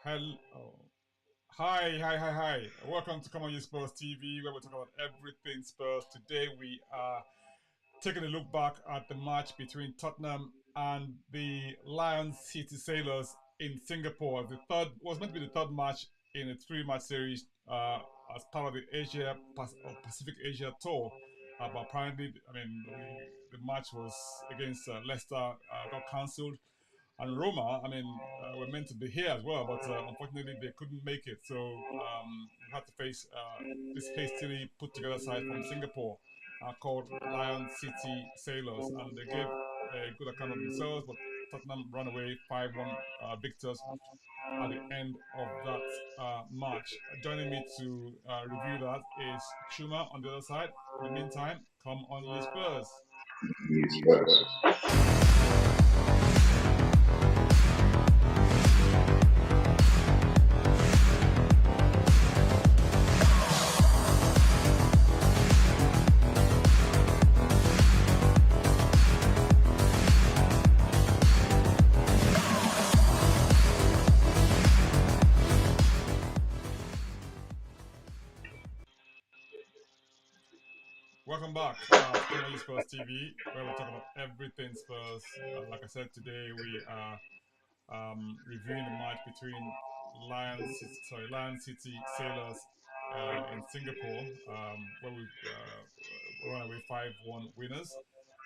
Hello. Hi. Welcome to Come On You Spurs TV, where we talk about everything Spurs. Today we are taking a look back at the match between Tottenham and the Lion City Sailors in Singapore. The third was meant to be the third match in a three-match series as part of the Pacific Asia tour. But apparently, the match was against Leicester, got cancelled, and Roma, were meant to be here as well, but unfortunately they couldn't make it. So we had to face this hastily put together side from Singapore called Lion City Sailors, and they gave a good account of themselves. But Tottenham ran away 5-1 victors at the end of that match. Joining me to review that is Chuma on the other side. In the meantime, come on, you Spurs. Spurs. Welcome back to Come On You Spurs TV, where we talk about everything Spurs. Like I said, today we are reviewing the match between Lion City Sailors in Singapore, where we run away 5-1 winners.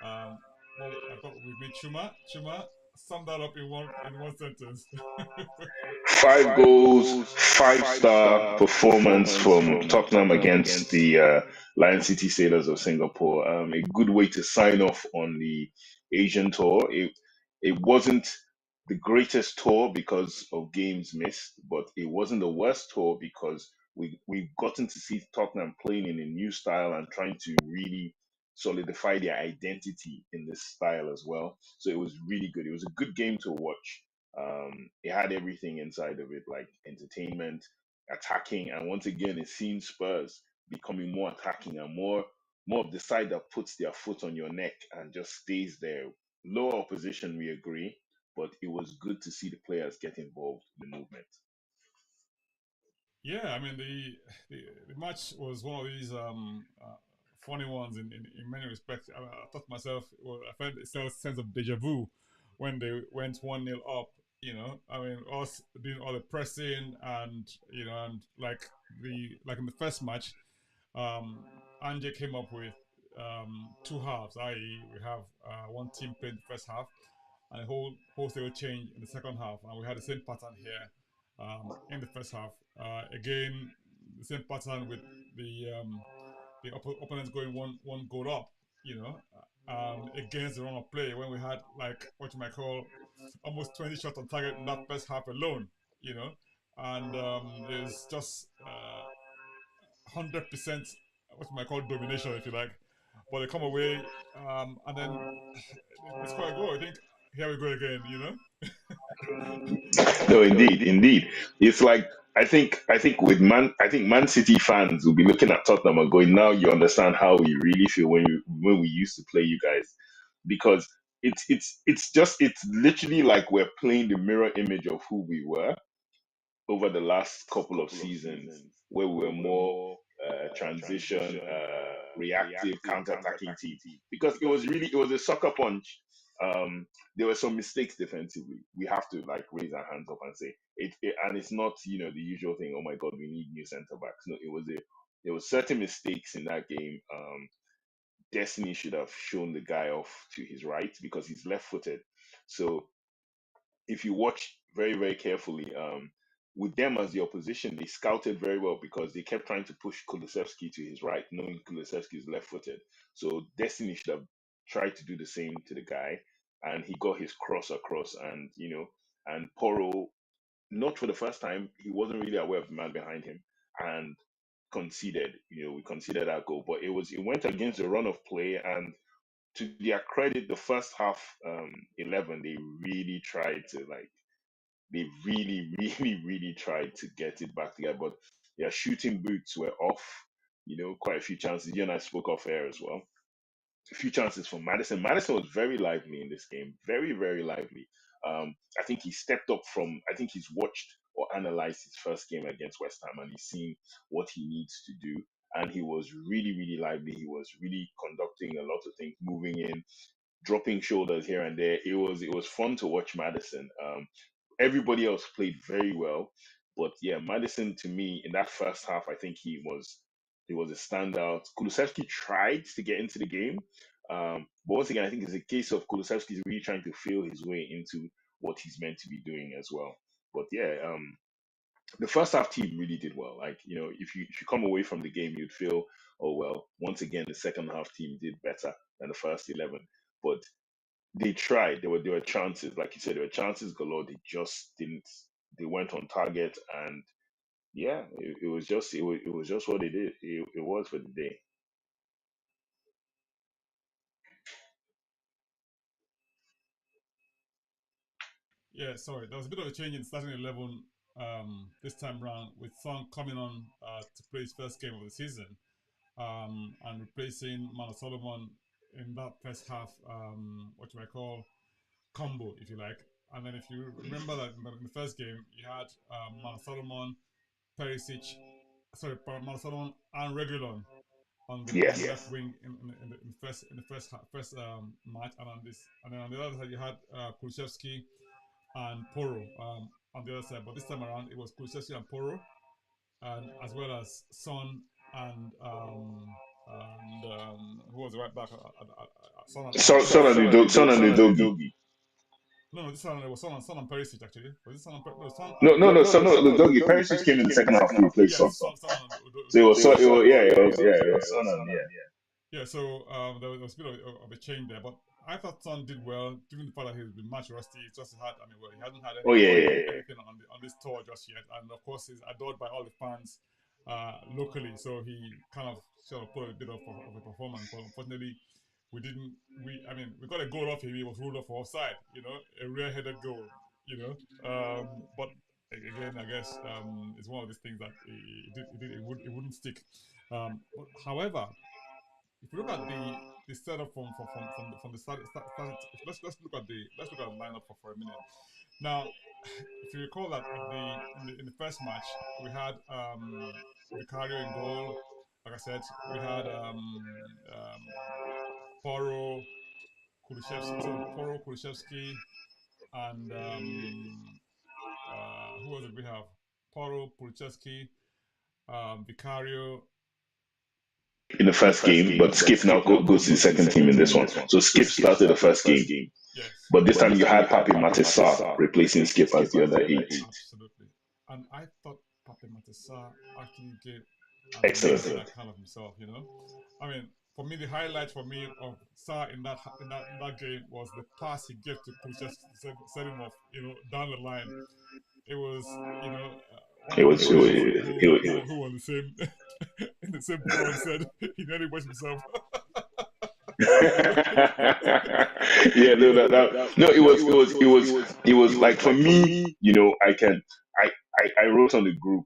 Um, well, I thought we'd meet Chuma. Chuma, sum that up in one sentence. 5 goals, 5-star performance from Tottenham against the Lion City Sailors of Singapore. A good way to sign off on the Asian tour. It wasn't the greatest tour because of games missed, but it wasn't the worst tour because we've gotten to see Tottenham playing in a new style and trying to really solidify their identity in this style as well. So it was really good. It was a good game to watch. It had everything inside of it, like entertainment, attacking, and once again, it's seen Spurs becoming more attacking and more of the side that puts their foot on your neck and just stays there. Lower opposition, we agree, but it was good to see the players get involved in the movement. Yeah, the match was one of these funny ones in many respects. I thought to myself, well, I felt a sense of deja vu when they went 1-0 up. Us doing all the pressing and like in the first match, um, Anje came up with two halves, i.e., we have one team playing the first half and a wholesale change in the second half, and we had the same pattern here in the first half. Again, the same pattern with the opponents going one goal up. Against the run of play when we had like what you might call almost 20 shots on target in that first half alone. You know, and there's just 100% what you might call domination, if you like. But they come away and then they score a goal. I think here we go again. No, indeed. It's like I think Man City fans will be looking at Tottenham and going, now you understand how we really feel when we used to play you guys, because it's literally like we're playing the mirror image of who we were over the last couple of seasons, where we were more transition, reactive, counter-attacking team. Because it was a sucker punch. There were some mistakes defensively. We have to like raise our hands up and say and it's not the usual thing. Oh my God, we need new centre backs. No, there was certain mistakes in that game. Destiny should have shown the guy off to his right because he's left-footed. So if you watch very, very carefully, with them as the opposition, they scouted very well because they kept trying to push Kulusevski to his right, knowing Kulusevski is left footed. So Destiny should have tried to do the same to the guy, and he got his cross across. And Poro, not for the first time, he wasn't really aware of the man behind him and conceded. We conceded that goal, but it went against the run of play. And to their credit, the first half 11, they really tried to they really, really tried to get it back together, but their shooting boots were off. Quite a few chances. You and I spoke off air as well. A few chances from Madison. Madison was very lively in this game, very, very lively. I think he stepped up from. I think he's watched or analyzed his first game against West Ham, and he's seen what he needs to do. And he was really, really lively. He was really conducting a lot of things, moving in, dropping shoulders here and there. It was fun to watch Madison. Everybody else played very well, but yeah, Madison to me in that first half, I think he was a standout. Kulusevski tried to get into the game, but once again, I think it's a case of Kulusevski really trying to feel his way into what he's meant to be doing as well. But yeah, the first half team really did well. Like, if you come away from the game, you'd feel, oh well, once again the second half team did better than the first 11. But they tried. There were chances, like you said, there were chances galore. They just didn't. They went on target, and yeah, it was just what it did. It was for the day. Yeah, sorry. There was a bit of a change in starting 11 this time round with Son coming on to play his first game of the season and replacing Mano Solomon in that first half, what you might call combo, if you like. And then if you remember that in the first game, you had Mano Solomon, Perisic, sorry, Mano Solomon and Regulon on the Yes. left wing in the first match, and then on the other side you had Kulusevski and Poro on the other side. But this time around, it was Kulusevski and Poro, and as well as Son and who was the right back? Son and Perisic. Udogi. No, this one it was Son and Perisic actually. Was this Son and no Son No, and no, no, Son, no, Udogi. Perisic came in the second half to replace yeah Son. Son and So it was, Udogi. it was Son and yeah. Yeah, so there was a bit of a change there, but I thought Son did well, given the fact that he's been much rusty. He just had, I mean, well, he hasn't had Oh yeah. anything on this tour just yet, and of course he's adored by all the fans locally. So he kind of sort of put a bit of a performance, but unfortunately, we didn't. I mean, we got a goal off him. He was ruled off for offside. A rare-headed goal. But again, I guess it's one of these things that it wouldn't stick. But however, if you look at the setup from the start, let's look at the lineup for a minute. Now, if you recall that in the first match we had Vicario in goal. Like I said, we had Poro, Kulusevski, and who was it? We have Poro, Kulusevski, Vicario. In the first game, but Skip now goes to the second team in this one. So Skip started the first game, Yes. but this time you had Pape Matissa replacing Skip as the other eight. Absolutely. And I thought Pape Matissa actually gave an Excellent. amazing account of himself. I mean, for me, the highlight for me of Sa in that game was the pass he gave to Kulusevski to set him off, down the line. It was, one It of was, those it was, players it was, who were the same in the same forum said he nearly washed himself. yeah, no, no, it was like for me, I wrote on the group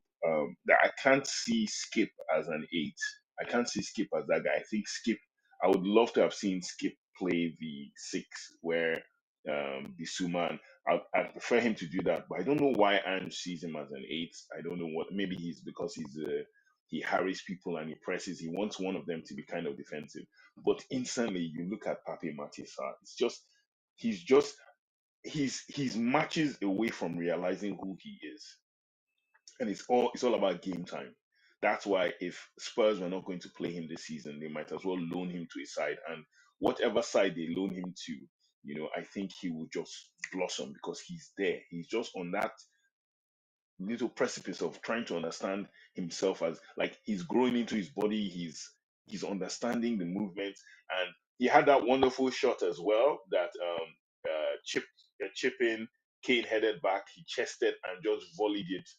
that I can't see Skip as an eight. I can't see Skip as that guy. I think Skip. I would love to have seen Skip play the six where the Suman. I prefer him to do that, but I don't know why Ange sees him as an eight. I don't know what. Maybe he's because he harries people and he presses. He wants one of them to be kind of defensive. But instantly, you look at Pape Matissa. He's just he's matches away from realizing who he is, and it's all about game time. That's why if Spurs were not going to play him this season, they might as well loan him to a side, and whatever side they loan him to, I think he will just blossom because he's there. He's just on that little precipice of trying to understand himself as like he's growing into his body, he's understanding the movement, and he had that wonderful shot as well that chip in. Kane headed back, he chested and just volleyed it,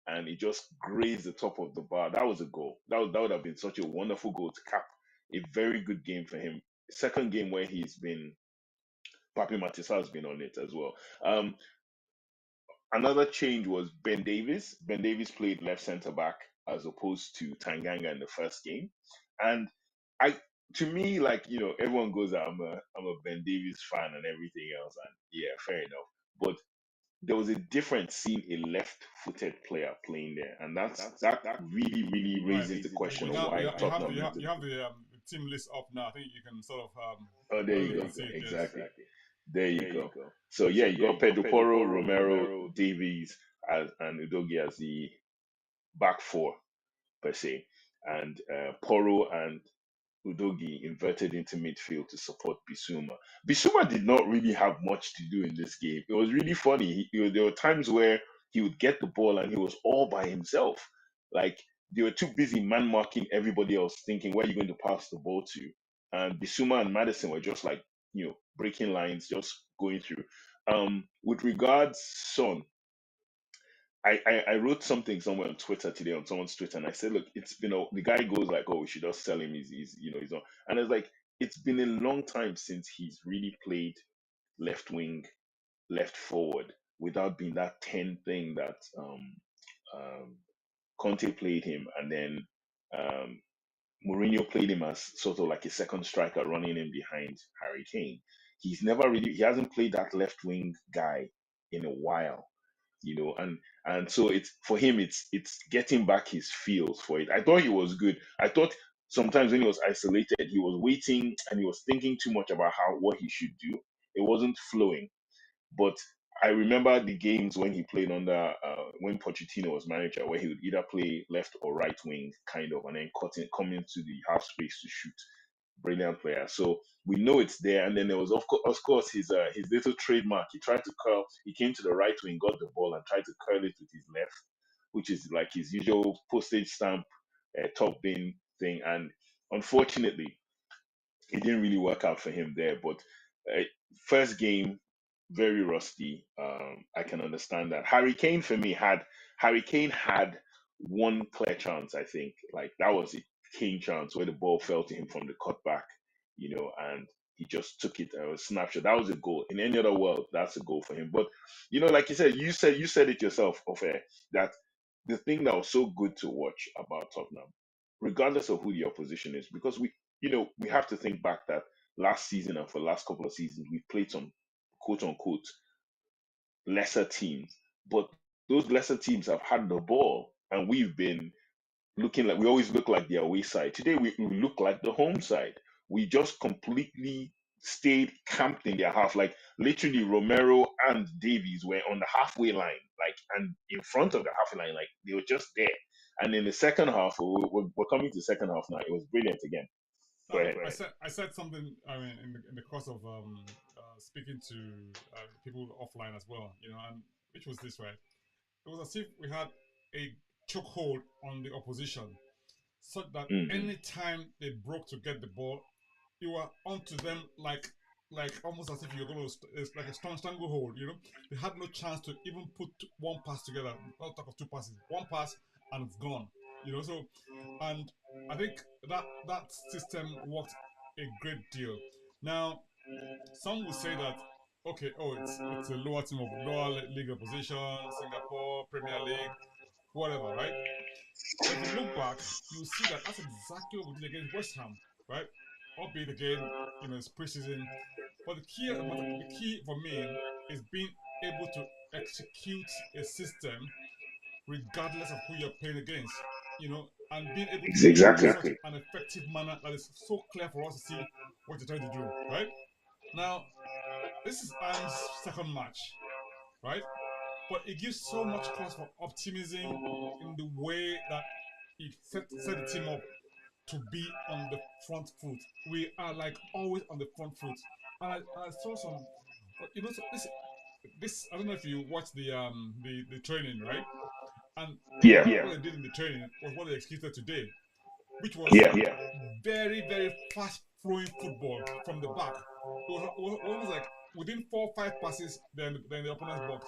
and it just grazed the top of the bar. That was a goal. That would have been such a wonderful goal to cap a very good game for him. Second game where he's been Papi Matissa has been on it as well. Another change was Ben Davis. Ben Davis played left centre back as opposed to Tanganga in the first game, and I, to me, like everyone goes, I'm a Ben Davis fan and everything else, and yeah, fair enough. But there was a difference seeing a left-footed player playing there, and that really, really Right. raises the question We of have why Tottenham. you have the team list up now. I think you can sort of Oh, there have a you look go. and see it. Yes. Exactly. There you go. So yeah, you got Pedro Porro, Romero, Davies, and Udogi as the back four per se, and Porro and Udogi inverted into midfield to support Bissouma. Bissouma did not really have much to do in this game. It was really funny. There were times where he would get the ball and he was all by himself. Like they were too busy man marking everybody else, thinking where are you going to pass the ball to. And Bissouma and Madison were just like breaking lines, just going through. With regards Son, I wrote something somewhere on Twitter today on someone's Twitter, and I said, look, it's been the guy goes like, oh, we should just sell him. He's on, and it's like it's been a long time since he's really played left wing, left forward without being that 10 thing that um, Conte played him, and then um, Mourinho played him as sort of like a second striker running in behind Harry Kane. He hasn't played that left wing guy in a while, and so it's for him it's getting back his feels for it. I thought he was good. I thought sometimes when he was isolated, he was waiting and he was thinking too much about what he should do. It wasn't flowing. But I remember the games when he played under when Pochettino was manager, where he would either play left or right wing, kind of, and then come into the half space to shoot. Brilliant player. So we know it's there. And then there was of course his little trademark. He tried to curl. He came to the right wing, got the ball, and tried to curl it with his left, which is like his usual postage stamp top bin thing. And unfortunately, it didn't really work out for him there. But uh, first game, very rusty. I can understand that. Harry Kane had one clear chance. I think like that was a Kane chance where the ball fell to him from the cutback, and he just took it. A snapshot. That was a goal. In any other world, that's a goal for him. But like you said it yourself, Ofer, that the thing that was so good to watch about Tottenham, regardless of who the opposition is, because we have to think back that last season and for the last couple of seasons, we've played some quote unquote lesser teams, but those lesser teams have had the ball and we've been looking like we always look like the away side. Today we look like the home side. We just completely stayed camped in their half. Like literally Romero and Davies were on the halfway line, like and in front of the halfway line, like they were just there. And in the second half, we're coming to the second half now. It was brilliant again. Go ahead. I said something. I mean, in the course of speaking to people offline as well, and which was this, right? It was as if we had a chokehold on the opposition, such that Mhm. anytime they broke to get the ball, you were onto them like almost as if you're going to it's like a stranglehold. They had no chance to even put one pass together. Not talk of two passes, one pass and it's gone. So and I think that system worked a great deal. Now some will say that okay, oh, it's a lower team of lower league opposition, Singapore Premier League, whatever, right? But if you look back, you see that that's exactly what we did against West Ham, right? Albeit again, it's preseason. But the key for me is being able to execute a system regardless of who you're playing against, and being able to do it in such an effective manner that is so clear for us to see what you're trying to do, right? Now, this is Anne's second match, right? But it gives so much cause for optimism in the way that he set the team up to be on the front foot. We are like always on the front foot. And I saw some, so this I don't know if you watched the training, right? And Yeah. what they did in the training was what they executed today, which was Yeah. very very fast flowing football from the back. It was almost like within 4 or 5 passes, they're in the opponent's box.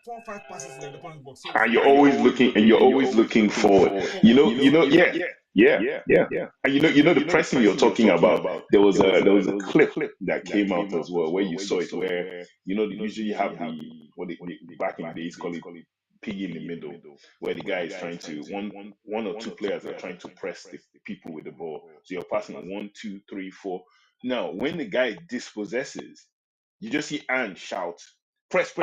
4 or 5 passes, they're in the opponent's box. So And for you're me, always looking and you're always looking forward. forward, yes. Yeah, yeah. And the pressing you're talking about, there was a clip that came out as well where you saw it where they usually have what they back in the days call it piggy in the middle, where the guy is trying to one or two players are trying to press the people with the ball. So you're passing one, two, three, four. Now when the guy dispossesses, you just see Anne shout. press,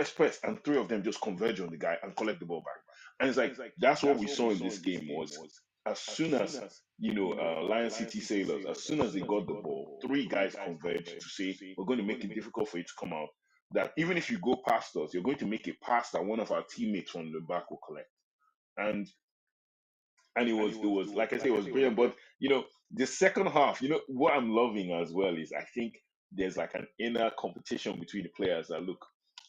and three of them just converge on the guy and collect the ball back. And it's like that's what we saw in this game was as soon as Lion City Sailors, as soon as they got the ball, three guys converged to say we're going to make it difficult for you to come out. That even if you go past us, you're going to make a pass that one of our teammates from the back will collect. And it was like I say, it was brilliant. But the second half, what I'm loving as well is I think there's like an inner competition between the players that look,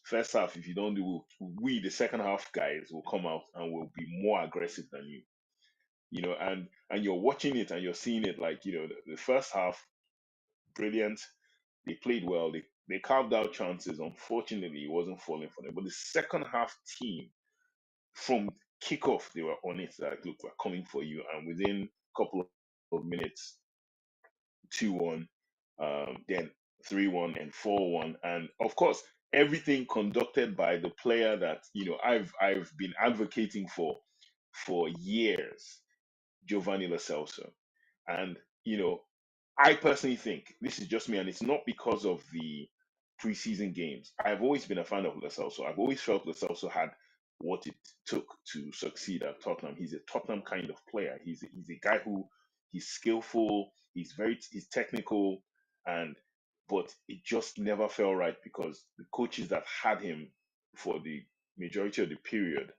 first half, if you don't do, we the second half guys will come out and will be more aggressive than you. And you're watching it and you're seeing it like, the first half, brilliant. They played well. They carved out chances. Unfortunately, it wasn't falling for them. But the second half team, from kickoff, they were on it. Like, look, we're coming for you. And within a couple of minutes, 2-1, then 3-1 and 4-1. And of course, everything conducted by the player that, I've been advocating for years, Giovanni Lo Celso. And, I personally think this is just me, and it's not because of the preseason games. I've always been a fan of Lo Celso. I've always felt Lo Celso had what it took to succeed at Tottenham. He's a Tottenham kind of player. He's a guy who he's skillful. He's technical, and but it just never felt right because the coaches that had him for the majority of the period,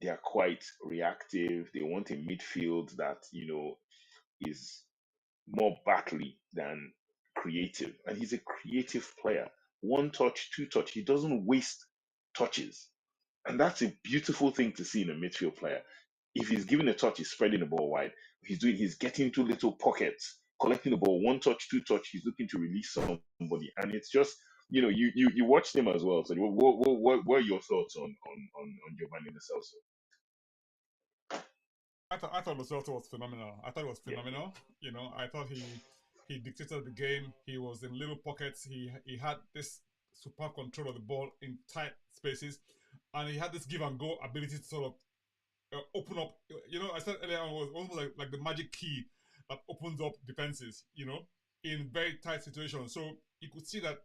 they are quite reactive. They want a midfield that is more battly than creative. And he's a creative player. One touch, two touch. He doesn't waste touches. And that's a beautiful thing to see in a midfield player. If he's given a touch, he's spreading the ball wide. He's getting into little pockets, collecting the ball, one touch, two touch. He's looking to release somebody. And it's just, you watched him as well. So what are your thoughts on Giovanni Lo Celso? I thought Lo Celso was phenomenal. I thought it was Yeah. phenomenal. I thought he dictated the game. He was in little pockets. He had this superb control of the ball in tight spaces, and he had this give and go ability to sort of open up. I said earlier on, it was almost like the magic key that opens up defenses. In very tight situations. So you could see that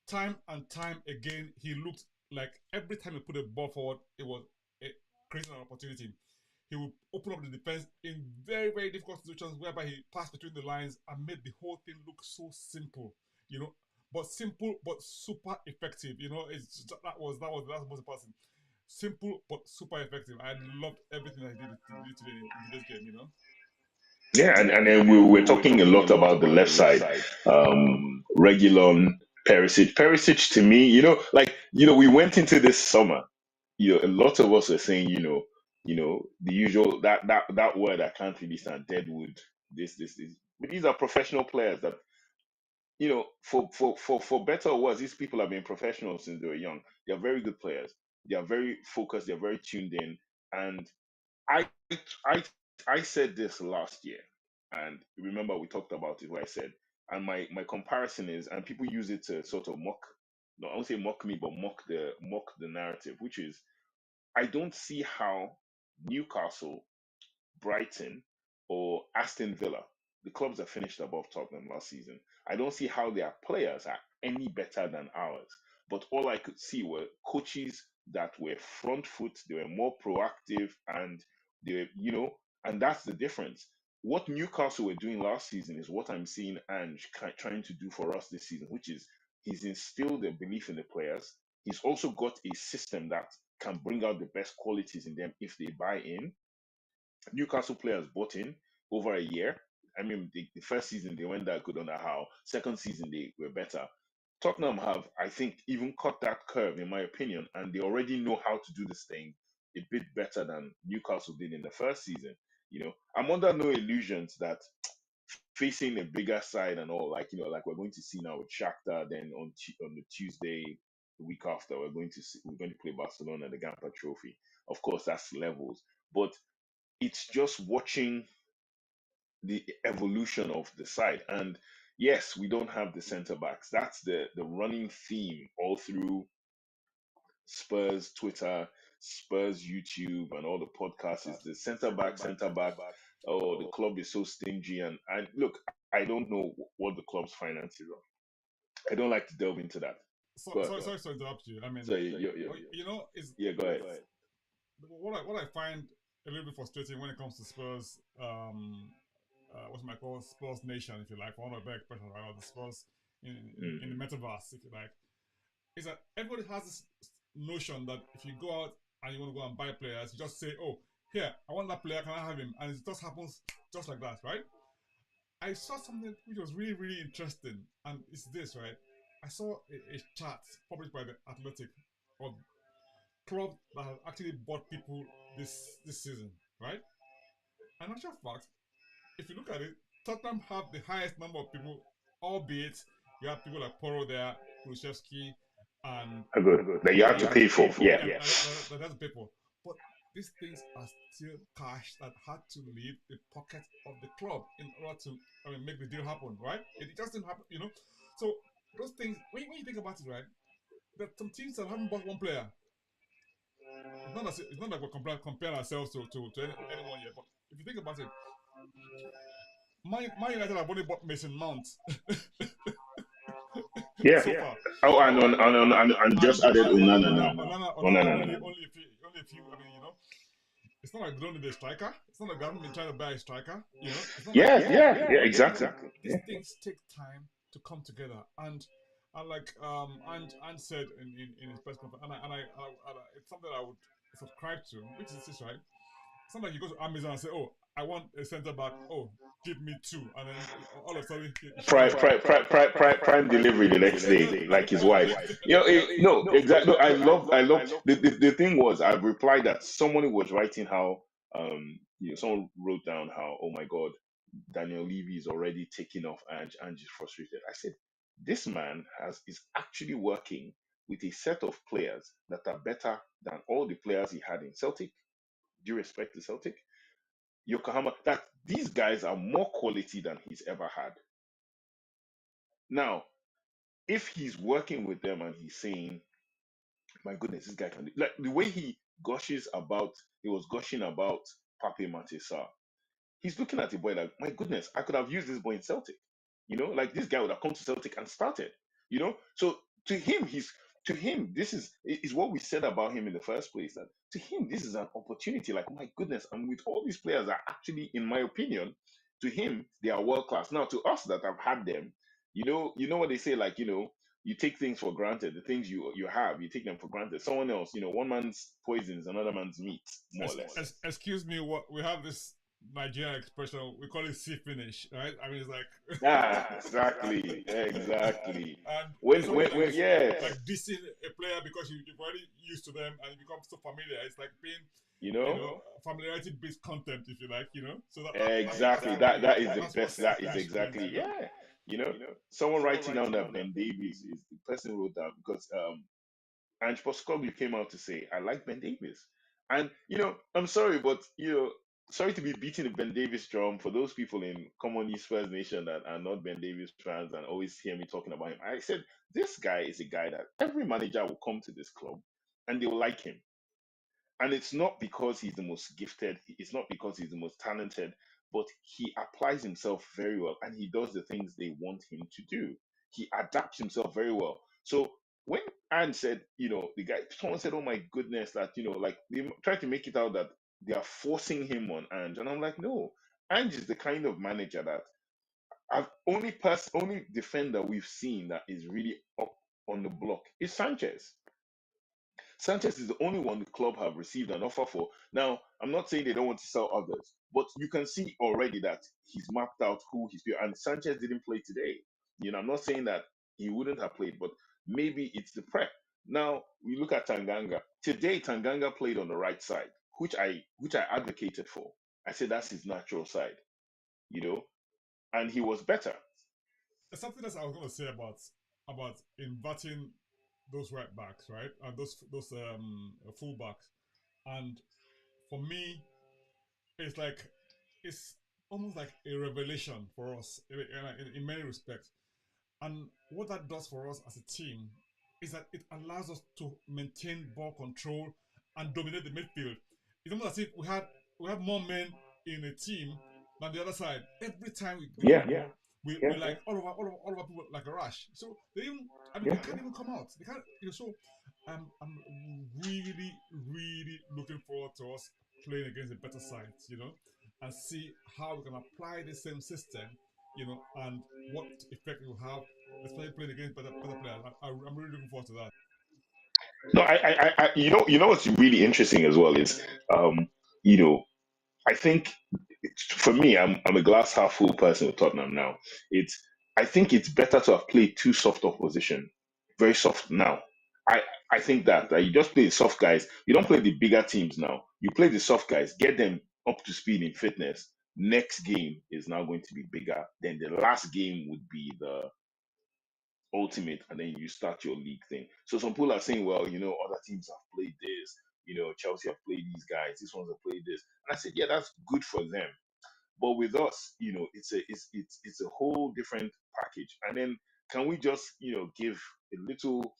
time and time again, he looked like every time he put a ball forward, it was creating an opportunity. He would open up the defense in very, very difficult situations whereby he passed between the lines and made the whole thing look so simple, but simple but super effective. That's the most important. Simple but super effective. I loved everything that he did today in today's game. Yeah, and then we were talking a lot about the left side. Regulon, Perisic. Perisic to me, we went into this summer. A lot of us are saying, the usual that word I can't really stand, deadwood. This. But these are professional players that, for better or worse, these people have been professionals since they were young. They are very good players. They are very focused. They're very tuned in, and I I I said this last year, and remember we talked about it. Where I said, and my comparison is, and people use it to sort of mock. No, I won't say mock me, but mock the narrative, which is I don't see how Newcastle, Brighton, or Aston Villa, the clubs that finished above Tottenham last season, I don't see how their players are any better than ours. But all I could see were coaches that were front foot, they were more proactive, and and that's the difference. What Newcastle were doing last season is what I'm seeing Ange trying to do for us this season, which is he's instilled a belief in the players. He's also got a system that can bring out the best qualities in them if they buy in. Newcastle players bought in over a year. I mean, the first season they weren't that good on the how. Second season they were better. Tottenham have, I think, even cut that curve, in my opinion, and they already know how to do this thing a bit better than Newcastle did in the first season. I'm under no illusions that facing a bigger side and all, like we're going to see now with Shakhtar, then on the Tuesday, the week after, we're going to play Barcelona the Gamper Trophy. Of course, that's levels, but it's just watching the evolution of the side. And yes, we don't have the center backs. That's the running theme all through Spurs Twitter, Spurs YouTube, and all the podcasts is the center back, center back. Oh, the club is so stingy. And look, I don't know what the club's finances are. I don't like to delve into that. sorry to interrupt you. I mean, So you know, is yeah, go ahead. what I find a little bit frustrating when it comes to Spurs. What you might call Spurs Nation, if you like, for one of the better expression, right? Or the Spurs in the metaverse, if you like, is that everybody has this notion that if you go out and you want to go and buy players, you just say, "Oh, here, I want that player. Can I have him?" And it just happens just like that, right? I saw something which was really, really interesting, and it's this, right? I saw a chart published by the Athletic of clubs that have actually bought people this season, right? And actual fact, if you look at it, Tottenham have the highest number of people, albeit you have people like Poro there, Kulusevski, and Good. That you have to pay for. Yeah. that has to pay for. But these things are still cash that had to leave the pocket of the club in order to make the deal happen, right? It just didn't happen, you know. So those things, when you think about it, right, there are some teams that haven't bought one player. It's not like we're comparing ourselves to anyone yet, but if you think about it, Man United have only bought Mason Mount Yeah. so far. Oh, and just added Onana now. Onana only a few. I mean, you know, it's not like they don't need a striker. It's not like they haven't been trying to buy a striker. You know, it's not like Exactly. these things take time to come together. And like and said in his press conference, and it's something I would subscribe to, which is this, right? It's not like you go to Amazon and say, "Oh, I want a center back. Oh, give me two," and then all of a sudden you Prime delivery the next day, like his wife. No, exactly. No, I love. The thing was, I replied that someone was writing how, someone wrote down how, oh my God, Daniel Levy is already taking off and is frustrated. I said, this man is actually working with a set of players that are better than all the players he had in Celtic. Due respect to Celtic, Yokohama, that these guys are more quality than he's ever had. Now, if he's working with them and he's saying, my goodness, this guy can do, like the way he was gushing about Pape Matissa. He's looking at the boy like, my goodness, I could have used this boy in Celtic. Like this guy would have come to Celtic and started. So to him, this is what we said about him in the first place. That to him, this is an opportunity. Like, my goodness, and with all these players are actually, in my opinion, to him, they are world class. Now, to us that have had them, you know what they say, like, you take things for granted. The things you have, you take them for granted. Someone else, one man's poison is another man's meat, more or less. Excuse me, what we have this Nigerian expression, we call it "see finish," right? I mean, it's like exactly. And when like dissing a player because you've already used to them and you become so familiar. It's like being familiarity based content, if you like, So exactly that is the best. That is exactly Someone writing down that Ben Davies is the person who wrote that because Ange Postecoglou came out to say, I like Ben Davies. And, I'm sorry, but, sorry to be beating the Ben Davies drum for those people in Common Spurs Nation that are not Ben Davies fans and always hear me talking about him. I said, this guy is a guy that every manager will come to this club and they will like him. And it's not because he's the most gifted, it's not because he's the most talented, but he applies himself very well and he does the things they want him to do. He adapts himself very well. So when Anne said, the guy, someone said, oh my goodness, that, like they try to make it out that they are forcing him on Ange. And I'm like, no, Ange is the kind of manager that only defender we've seen that is really up on the block is Sanchez. Sanchez is the only one the club have received an offer for. Now, I'm not saying they don't want to sell others, but you can see already that he's mapped out who he's playing. And Sanchez didn't play today. I'm not saying that he wouldn't have played, but maybe it's the prep. Now we look at Tanganga. Today, Tanganga played on the right side, which I advocated for. I said that's his natural side, and he was better. There's something else I was going to say about inverting those right backs, right, and those full backs, and for me, it's almost like a revelation for us in many respects. And what that does for us as a team is that it allows us to maintain ball control and dominate the midfield. It's almost as if we have more men in a team than the other side. Every time we get the ball, we like all over people like a rash. So they even, I mean, they can't even come out. They can't. So I'm really really looking forward to us playing against the better sides, and see how we can apply the same system, and what effect it will have, especially playing against better players. I'm really looking forward to that. No, you know what's really interesting as well is, you know, I think for me, I'm a glass half full person with Tottenham now. It's I think it's better to have played two soft opposition, very soft now. I I think that you just play the soft guys. You don't play the bigger teams now. You play the soft guys, get them up to speed in fitness. Next game is now going to be bigger. Then the last game would be the ultimate, and then you start your league thing. So some people are saying, well, other teams have played this. Chelsea have played these guys. These ones have played this. And I said, yeah, that's good for them. But with us, it's a whole different package. And then can we just give a little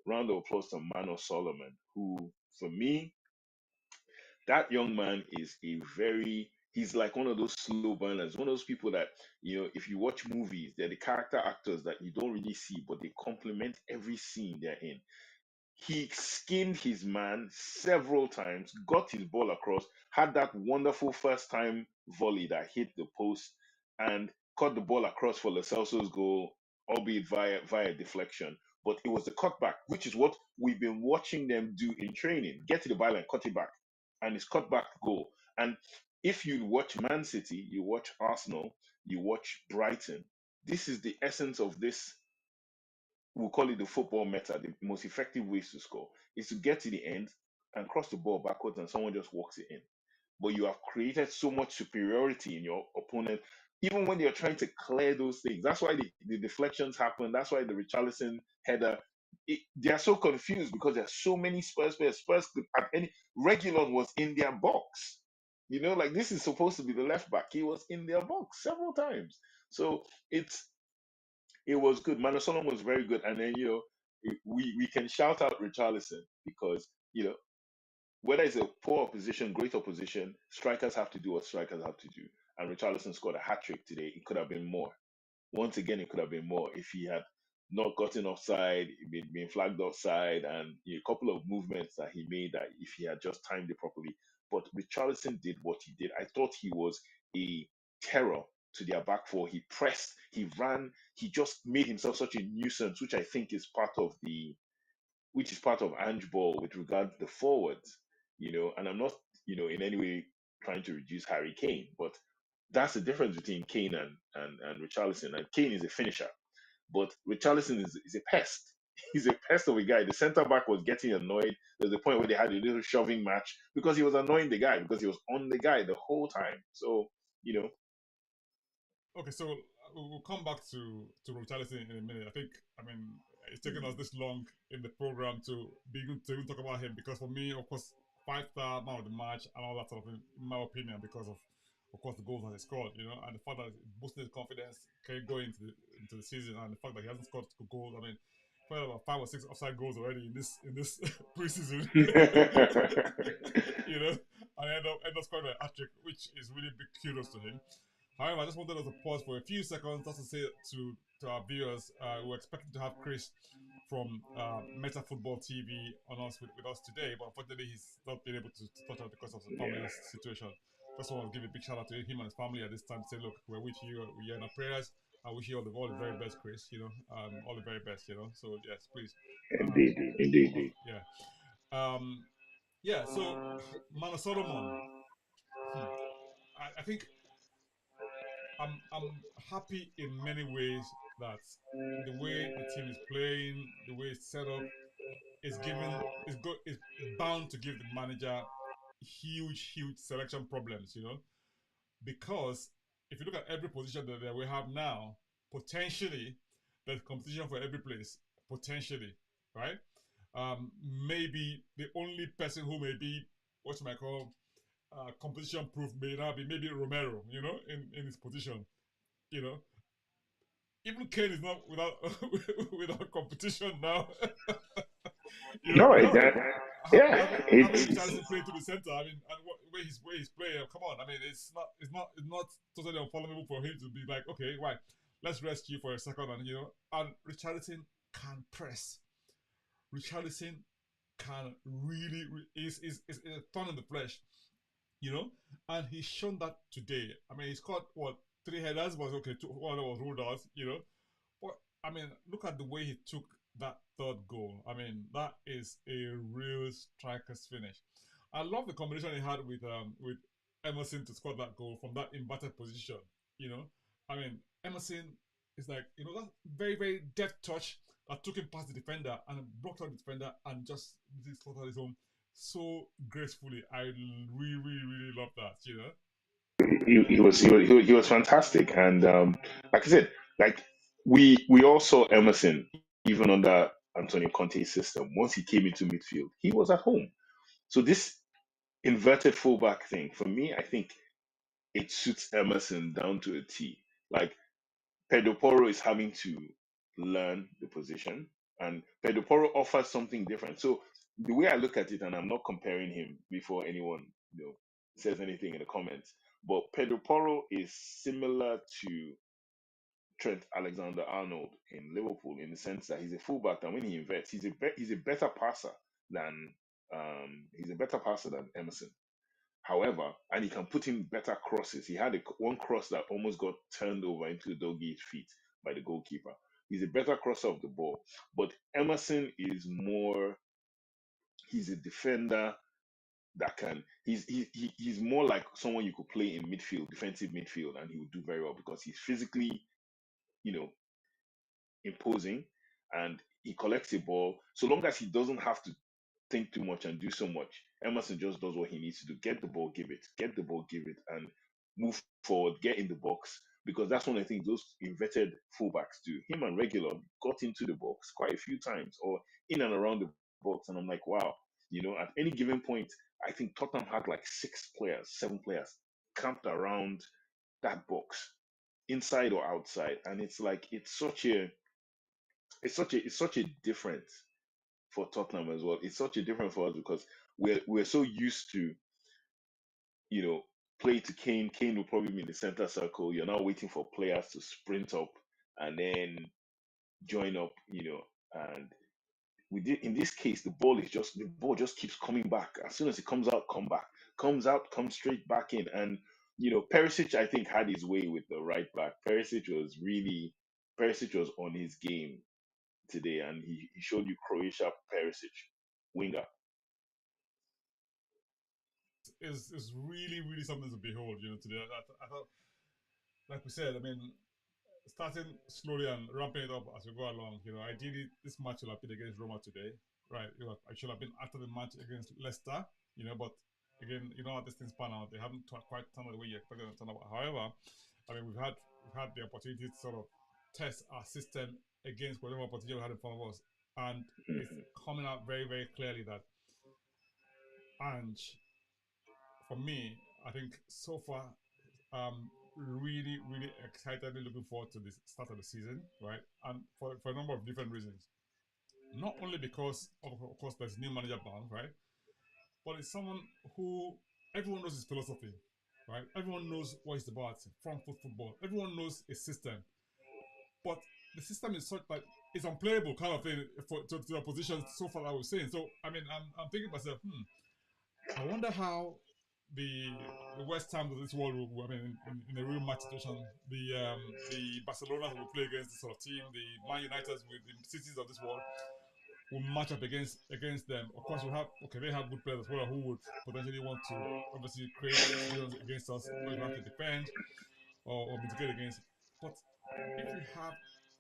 round of applause to Mano Solomon, who for me, that young man is he's like one of those slow burners, one of those people that if you watch movies, they're the character actors that you don't really see, but they complement every scene they're in. He skinned his man several times, got his ball across, had that wonderful first time volley that hit the post, and cut the ball across for Lo Celso's goal, albeit via deflection. But it was the cutback, which is what we've been watching them do in training. Get to the byline, cut it back, and it's cut back goal. And if you watch Man City, you watch Arsenal, you watch Brighton, this is the essence of this. We'll call it the football meta. The most effective ways to score is to get to the end and cross the ball backwards, and someone just walks it in. But you have created so much superiority in your opponent, even when you're trying to clear those things. That's why the deflections happen. That's why the Richarlison header. They are so confused because there are so many Spurs players. Spurs could at any Regulon was in their box. Like this is supposed to be the left back. He was in their box several times. So it was good. Mano Solomon was very good, and then we can shout out Richarlison because whether it's a poor opposition, great opposition, strikers have to do what strikers have to do. And Richarlison scored a hat trick today. It could have been more. Once again, it could have been more if he had not gotten offside, been flagged offside, and a couple of movements that he made that if he had just timed it properly. But Richarlison did what he did. I thought he was a terror to their back four. He pressed, he ran, he just made himself such a nuisance, which I think is part of Ange Ball with regard to the forwards, and I'm not, in any way trying to reduce Harry Kane, but that's the difference between Kane and Richarlison. And Kane is a finisher, but Richarlison is a pest. He's a pest of a guy. The centre back was getting annoyed. There's a point where they had a little shoving match because he was annoying the guy because he was on the guy the whole time. So, Okay, so we'll come back to Richarlison in a minute. I mean, it's taken us this long in the program to even talk about him because for me, of course, 5-star man of the match and all that sort of thing, in my opinion, because of course, the goals that he scored, and the fact that it boosted his confidence can go into the season, and the fact that he hasn't scored goals. I mean, probably about 5 or 6 offside goals already in this preseason, and end up scoring a hat trick, which is really big kudos to him. However, I just wanted us to pause for a few seconds just to say to our viewers, we're expecting to have Chris from MetaFootballTV on us with us today, but unfortunately he's not been able to touch out because of the family situation. Just want to give a big shout out to him and his family at this time to say, look, we're with you, we're in our prayers. I wish you all the very best, Chris. All the very best. So yes, please. indeed. Yeah. Yeah. So, Mano Solomon. I think I'm happy in many ways that the way the team is playing, the way it's set up, is bound to give the manager huge selection problems. Because if you look at every position that we have now, potentially there's competition for every place. Potentially, right? Maybe the only person who may be what you might call competition proof may not be maybe Romero, in his position. You know, even Kane is not without without competition now. No, Having it's Richarlison play to the center, I mean, and where he's playing, come on, I mean, it's not totally unfollowable for him to be like, okay, why? let's rest you for a second, and and Richarlison can press. Richarlison can really is a thorn in the flesh, and he's shown that today. I mean, he scored what, three headers, was okay, one was ruled out, but I mean, look at the way he took that third goal. I mean, that is a real striker's finish. I love the combination he had with Emerson to score that goal from that inverted position. You know, I mean, Emerson is like, that very very deft touch that took him past the defender and blocked out the defender and just slotted his home so gracefully. I really really love that. He was fantastic, and like I said, like we all saw Emerson even under Antonio Conte's system. Once he came into midfield, he was at home. So this inverted fullback thing, for me, I think it suits Emerson down to a T. Like Pedro Porro is having to learn the position, and Pedro Porro offers something different. So the way I look at it, and I'm not comparing him before anyone says anything in the comments, but Pedro Porro is similar to Trent Alexander-Arnold in Liverpool in the sense that he's a fullback, and when he inverts, he's a better passer than Emerson. However, and he can put in better crosses. He had one cross that almost got turned over into the doggy's feet by the goalkeeper. He's a better crosser of the ball, but Emerson is more. He's a defender that can. He's more like someone you could play in midfield, defensive midfield, and he would do very well because he's physically, you know, imposing, and he collects the ball. So long as he doesn't have to think too much and do so much, Emerson just does what he needs to do: get the ball, give it, get the ball, give it, and move forward, get in the box. Because that's one of the things those inverted fullbacks do. Him and Regular got into the box quite a few times, or in and around the box, and I'm like, wow. At any given point, I think Tottenham had like 6 players, 7 players camped around that box, inside or outside, and it's like it's such a difference for Tottenham as well. It's such a difference for us because we're so used to, you know, play to Kane. Kane will probably be in the center circle. You're now waiting for players to sprint up and then join up, and we did in this case the ball just keeps coming back. As soon as it comes out, come back. Comes out, comes straight back in. And Perisic, I think, had his way with the right back. Perisic was on his game today, and he showed you Croatia Perisic, winger. Is really really something to behold. Today I thought, like we said, I mean, starting slowly and ramping it up as we go along. Ideally this match will have been against Roma today, right? I should have been after the match against Leicester, but again, how these things pan out. They haven't quite turned out the way you expected them to turn out. However, I mean, we've had the opportunity to sort of test our system against whatever opportunity we had in front of us, and it's Mhm. coming out very very clearly that Ange, for me, I think so far, really, really excitedly looking forward to this start of the season, right? And for a number of different reasons. Not only because, of course, there's new manager bound, right? But it's someone who everyone knows his philosophy, right? Everyone knows what he's about, front foot football. Everyone knows his system. But the system is such that it's unplayable kind of thing to the opposition so far, I was saying. So, I mean, I'm thinking to myself, I wonder how the West Ham of this world will, I mean, in a real match situation, the Barcelonas will play against this sort of team, the Man Uniteds with the cities of this world will match up against them. Of course, they have good players as well who would potentially want to obviously create situations against us where we have to defend or mitigate against. But if you have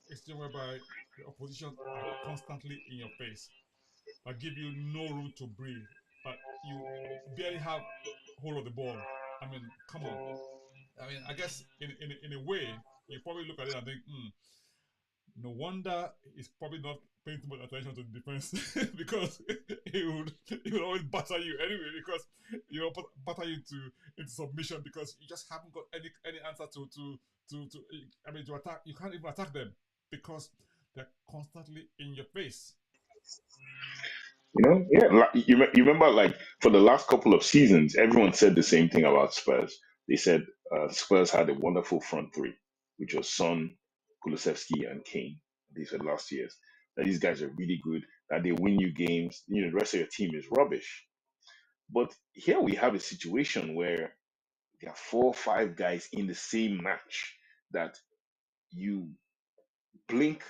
a situation whereby the opposition are constantly in your face, that give you no room to breathe, that you barely have hold of the ball. I mean, come on. I mean, I guess in a way, you probably look at it and think, no wonder he's probably not paying too much attention to the defense because he would always batter you anyway because batter you into submission because you just haven't got any answer to I mean to attack. You can't even attack them because they're constantly in your face. Yeah. You remember, like for the last couple of seasons, everyone said the same thing about Spurs. They said Spurs had a wonderful front three, which was Son. Kulusevski and Kane. These were the last years. That these guys are really good. That they win you games. The rest of your team is rubbish. But here we have a situation where there are 4 or 5 guys in the same match that you blink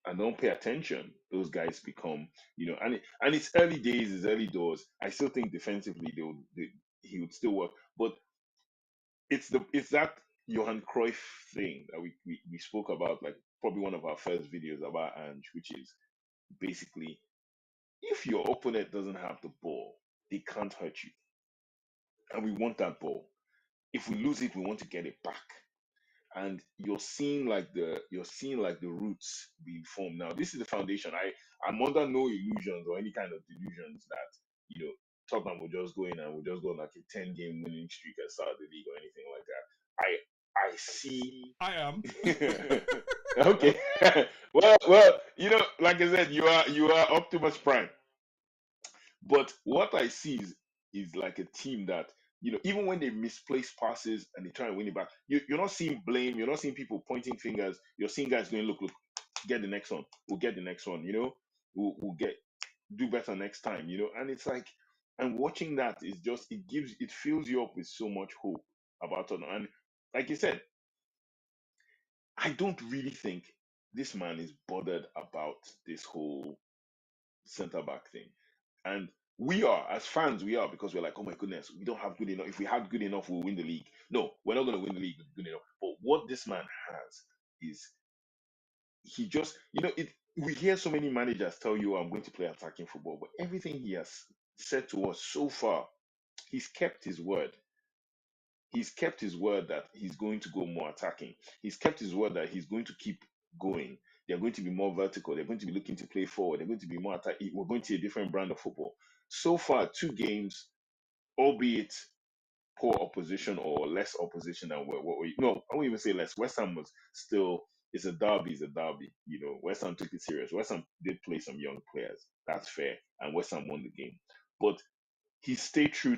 and don't pay attention, those guys become, and it's early days, it's early doors. I still think defensively he would still work, but it's that Johan Cruyff thing that we spoke about, like probably one of our first videos about Ange, which is basically if your opponent doesn't have the ball, they can't hurt you, and we want that ball. If we lose it, we want to get it back. And you're seeing like the roots being formed now. This is the foundation. I'm under no illusions or any kind of delusions that Tottenham will just go in and will just go on like a 10-game winning streak at start of the league or anything like that. I see. I am. Okay. well, like I said, you are Optimus Prime. But what I see is like a team that, even when they misplace passes and they try and win it back, you're not seeing blame. You're not seeing people pointing fingers. You're seeing guys going, look, get the next one. We'll get the next one. We'll do better next time. And it's like, and watching that is just, it fills you up with so much hope about it. And like you said, I don't really think this man is bothered about this whole center back thing. And we are, as fans, we are, because we're like, oh my goodness, we don't have good enough. If we had good enough, we'll win the league. No, we're not going to win the league with good enough. But what this man has is he just, we hear so many managers tell you, I'm going to play attacking football, but everything he has said to us so far, he's kept his word. He's kept his word that he's going to go more attacking. He's kept his word that he's going to keep going. They're going to be more vertical. They're going to be looking to play forward. They're going to be more attack. We're going to see a different brand of football. So far, 2 games, albeit poor opposition or less opposition than what we. No, I won't even say less. West Ham was still. It's a derby. It's a derby. West Ham took it serious. West Ham did play some young players. That's fair, and West Ham won the game. But he stayed true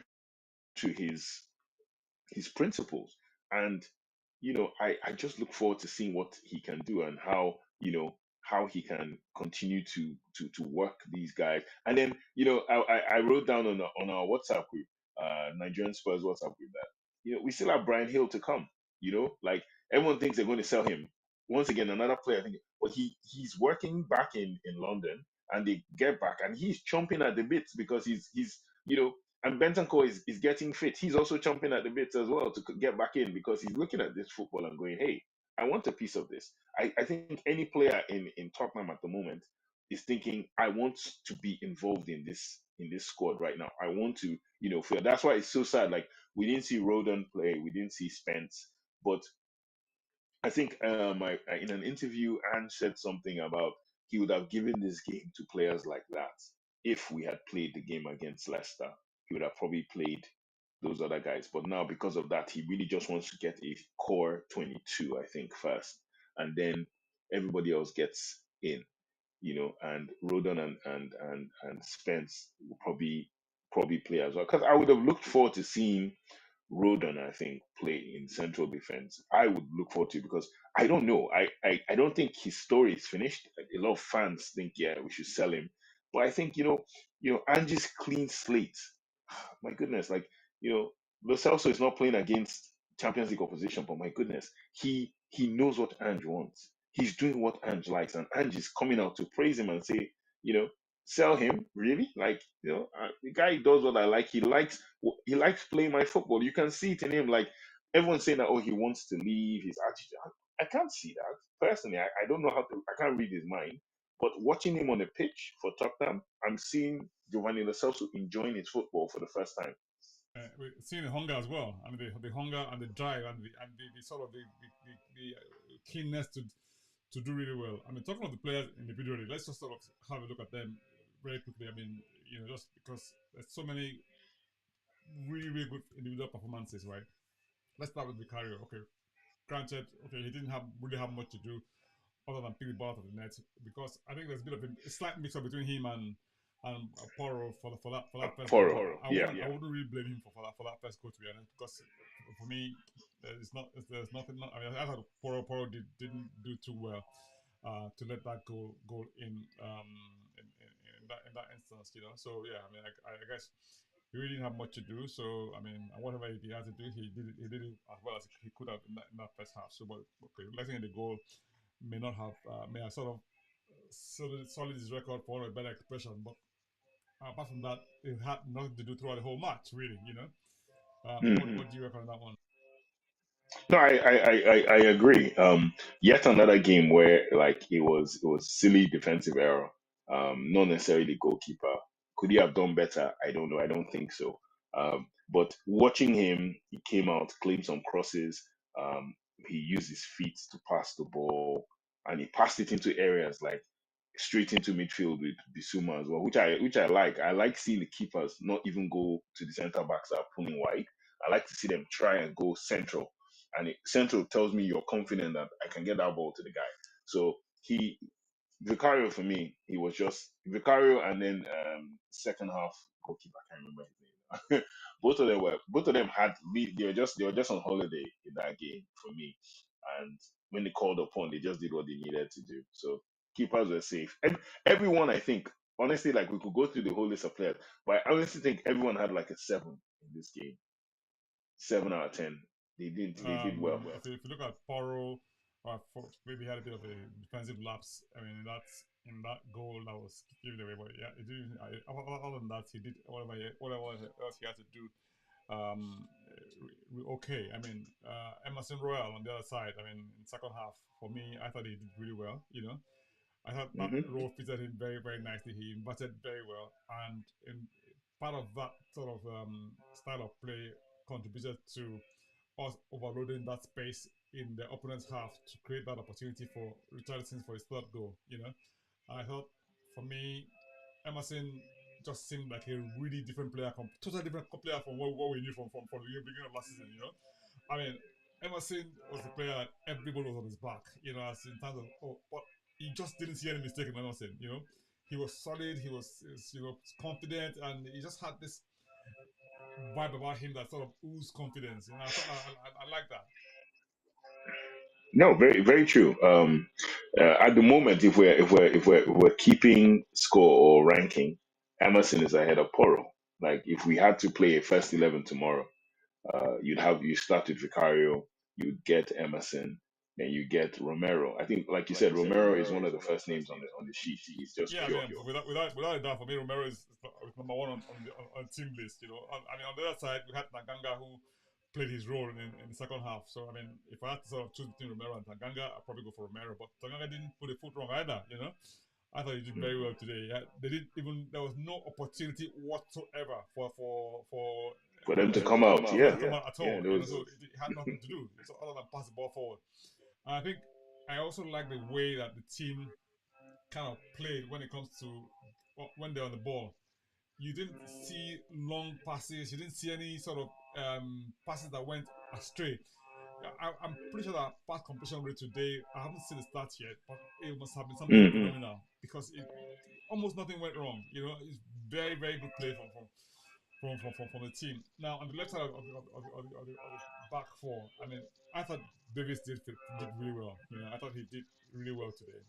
to his principles. And I just look forward to seeing what he can do and how he can continue to work these guys. And then I wrote down on our WhatsApp group, Nigerian Spurs WhatsApp group, that we still have Brian Hill to come. Like everyone thinks they're going to sell him. Once again, another player, I think, but he's working back in London, and they get back, and he's chomping at the bits because he's and Bentancur is getting fit. He's also chomping at the bits as well to get back in, because he's looking at this football and going, hey, I want a piece of this. I think any player in Tottenham at the moment is thinking, I want to be involved in this squad right now. I want to, feel. That's why it's so sad. Like, we didn't see Rodon play, we didn't see Spence, but I think in an interview, Ange said something about he would have given this game to players like that. If we had played the game against Leicester, he would have probably played those other guys. But now, because of that, he really just wants to get a core 22, I think, first, and then everybody else gets in. And Rodon and Spence will probably play as well. Because I would have looked forward to seeing Rodon, I think, play in central defense. I would look forward to, because I don't know. I don't think his story is finished. Like, a lot of fans think, yeah, we should sell him. But I think, Angie's clean slate. My goodness, like, Lo Celso is not playing against Champions League opposition, but my goodness, he knows what Ange wants. He's doing what Ange likes, and Ange is coming out to praise him and say, you know, sell him, really? Like, the guy does what I like. He likes playing my football. You can see it in him. Like, everyone's saying that, oh, he wants to leave, his attitude. I can't see that personally. I don't know how to. I can't read his mind. But watching him on the pitch for Tottenham, I'm seeing Giovanni Lo Celso enjoying his football for the first time. We're seeing the hunger as well. I mean, the hunger and the drive and the sort of the keenness to do really well. I mean, talking of the players individually, let's just sort of have a look at them very quickly. I mean, just because there's so many really, really good individual performances, right? Let's start with Vicario. Okay, granted, okay, he didn't really have much to do other than pick the ball out of the net, because I think there's a bit of a slight mix up between him and Porro for that first goal. Poro, I yeah. wouldn't really blame him for that first goal, to be honest, because for me, There's nothing. I mean, I thought Poro didn't do too well to let that goal in that instance. So yeah, I mean, I guess he really didn't have much to do. So I mean, whatever he had to do, he did it as well as he could have in that first half. So, but okay, letting in the goal may have sort of solid his record for a better expression. But apart from that, it had nothing to do throughout the whole match, really. What do you reckon on that one? No, I agree. Yet another game where like it was silly defensive error. Not necessarily the goalkeeper. Could he have done better? I don't know. I don't think so. But watching him, he came out, claimed some crosses. He used his feet to pass the ball, and he passed it into areas like straight into midfield with Bissouma as well, which I like. I like seeing the keepers not even go to the centre backs that are pulling wide. I like to see them try and go central, and central tells me you're confident that I can get that ball to the guy. So he Vicario for me, he was just Vicario, and then second half goalkeeper. I can't remember his name. both of them had they were just on holiday in that game for me, and when they called upon, they just did what they needed to do. So keepers were safe, and everyone I think honestly like we could go through the whole list of players, but I honestly think everyone had like a 7 in this game, 7 out of 10. They did well. If you look at Poro, maybe had a bit of a defensive lapse. I mean, in that goal that was given away. But yeah, it didn't. Other than that, he did whatever else he had to do. Okay. I mean, Emerson Royal on the other side. I mean, in second half, for me, I thought he did really well. I thought that Hmm. role fitted him very, very nicely. He inverted very well, and in part of that sort of style of play contributed to us overloading that space in the opponent's half to create that opportunity for Richarlison for his third goal. I thought, for me, Emerson just seemed like a really different player, totally different player from what we knew from the beginning of last season. I mean, Emerson was the player that everybody was on his back, as in terms of, but he just didn't see any mistake in Emerson. He was solid, he was confident, and he just had this vibe about him that sort of oozed confidence. I thought I like that. No, very very true. At the moment, if we're keeping score or ranking, Emerson is ahead of Poro. Like if we had to play a first 11 tomorrow, you start with Vicario, you'd get Emerson, then you get Romero. I think, like you said, Romero is one of the first names on the sheet. He's just Yeah, I pure. mean, without a doubt, for me, Romero is number one on team list. I mean, on the other side, we had Tanganga who played his role in the second half. So I mean, if I had to sort of choose between Romero and Tanganga, I'd probably go for Romero. But Tanganga didn't put a foot wrong either. I thought he did very well today. Yeah, they didn't even. There was no opportunity whatsoever for For them to come for out, them yeah, to come out at yeah, all. there was. So it had nothing to do. So other than pass the ball forward. And I think I also like the way that the team kind of played when it comes to when they're on the ball. You didn't see long passes. You didn't see any sort of passes that went astray. I'm pretty sure that pass completion rate today, I haven't seen the stats yet, but it must have been something Hmm. phenomenal because almost nothing went wrong. It's very, very good play from the team. Now, on the left side of the back four, I mean, I thought Davis did really well. I thought he did really well today.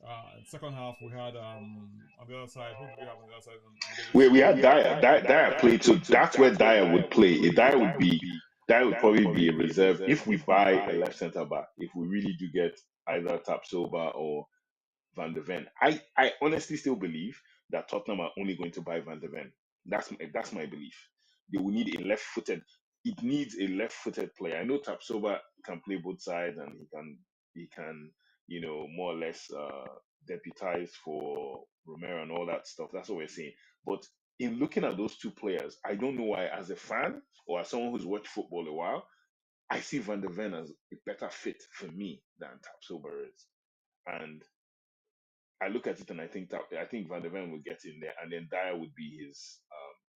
And second half we had on the other side. Who do we have on the other side on We Davis? we had Dyer. Dyer played, so that's where Dyer would play. Dyer would probably be a reserve if we buy a left centre back. If we really do get either Tapsoba or Van de Ven. I honestly still believe that Tottenham are only going to buy Van de Ven. That's my belief. They will need a left-footed. It needs a left-footed player. I know Tapsoba can play both sides and he can more or less deputize for Romero and all that stuff. That's what we're saying. But in looking at those two players, I don't know why, as a fan or as someone who's watched football a while, I see Van de Ven as a better fit for me than Tapsoba is. And I look at it and I think Van de Ven would get in there, and then Dyer would be his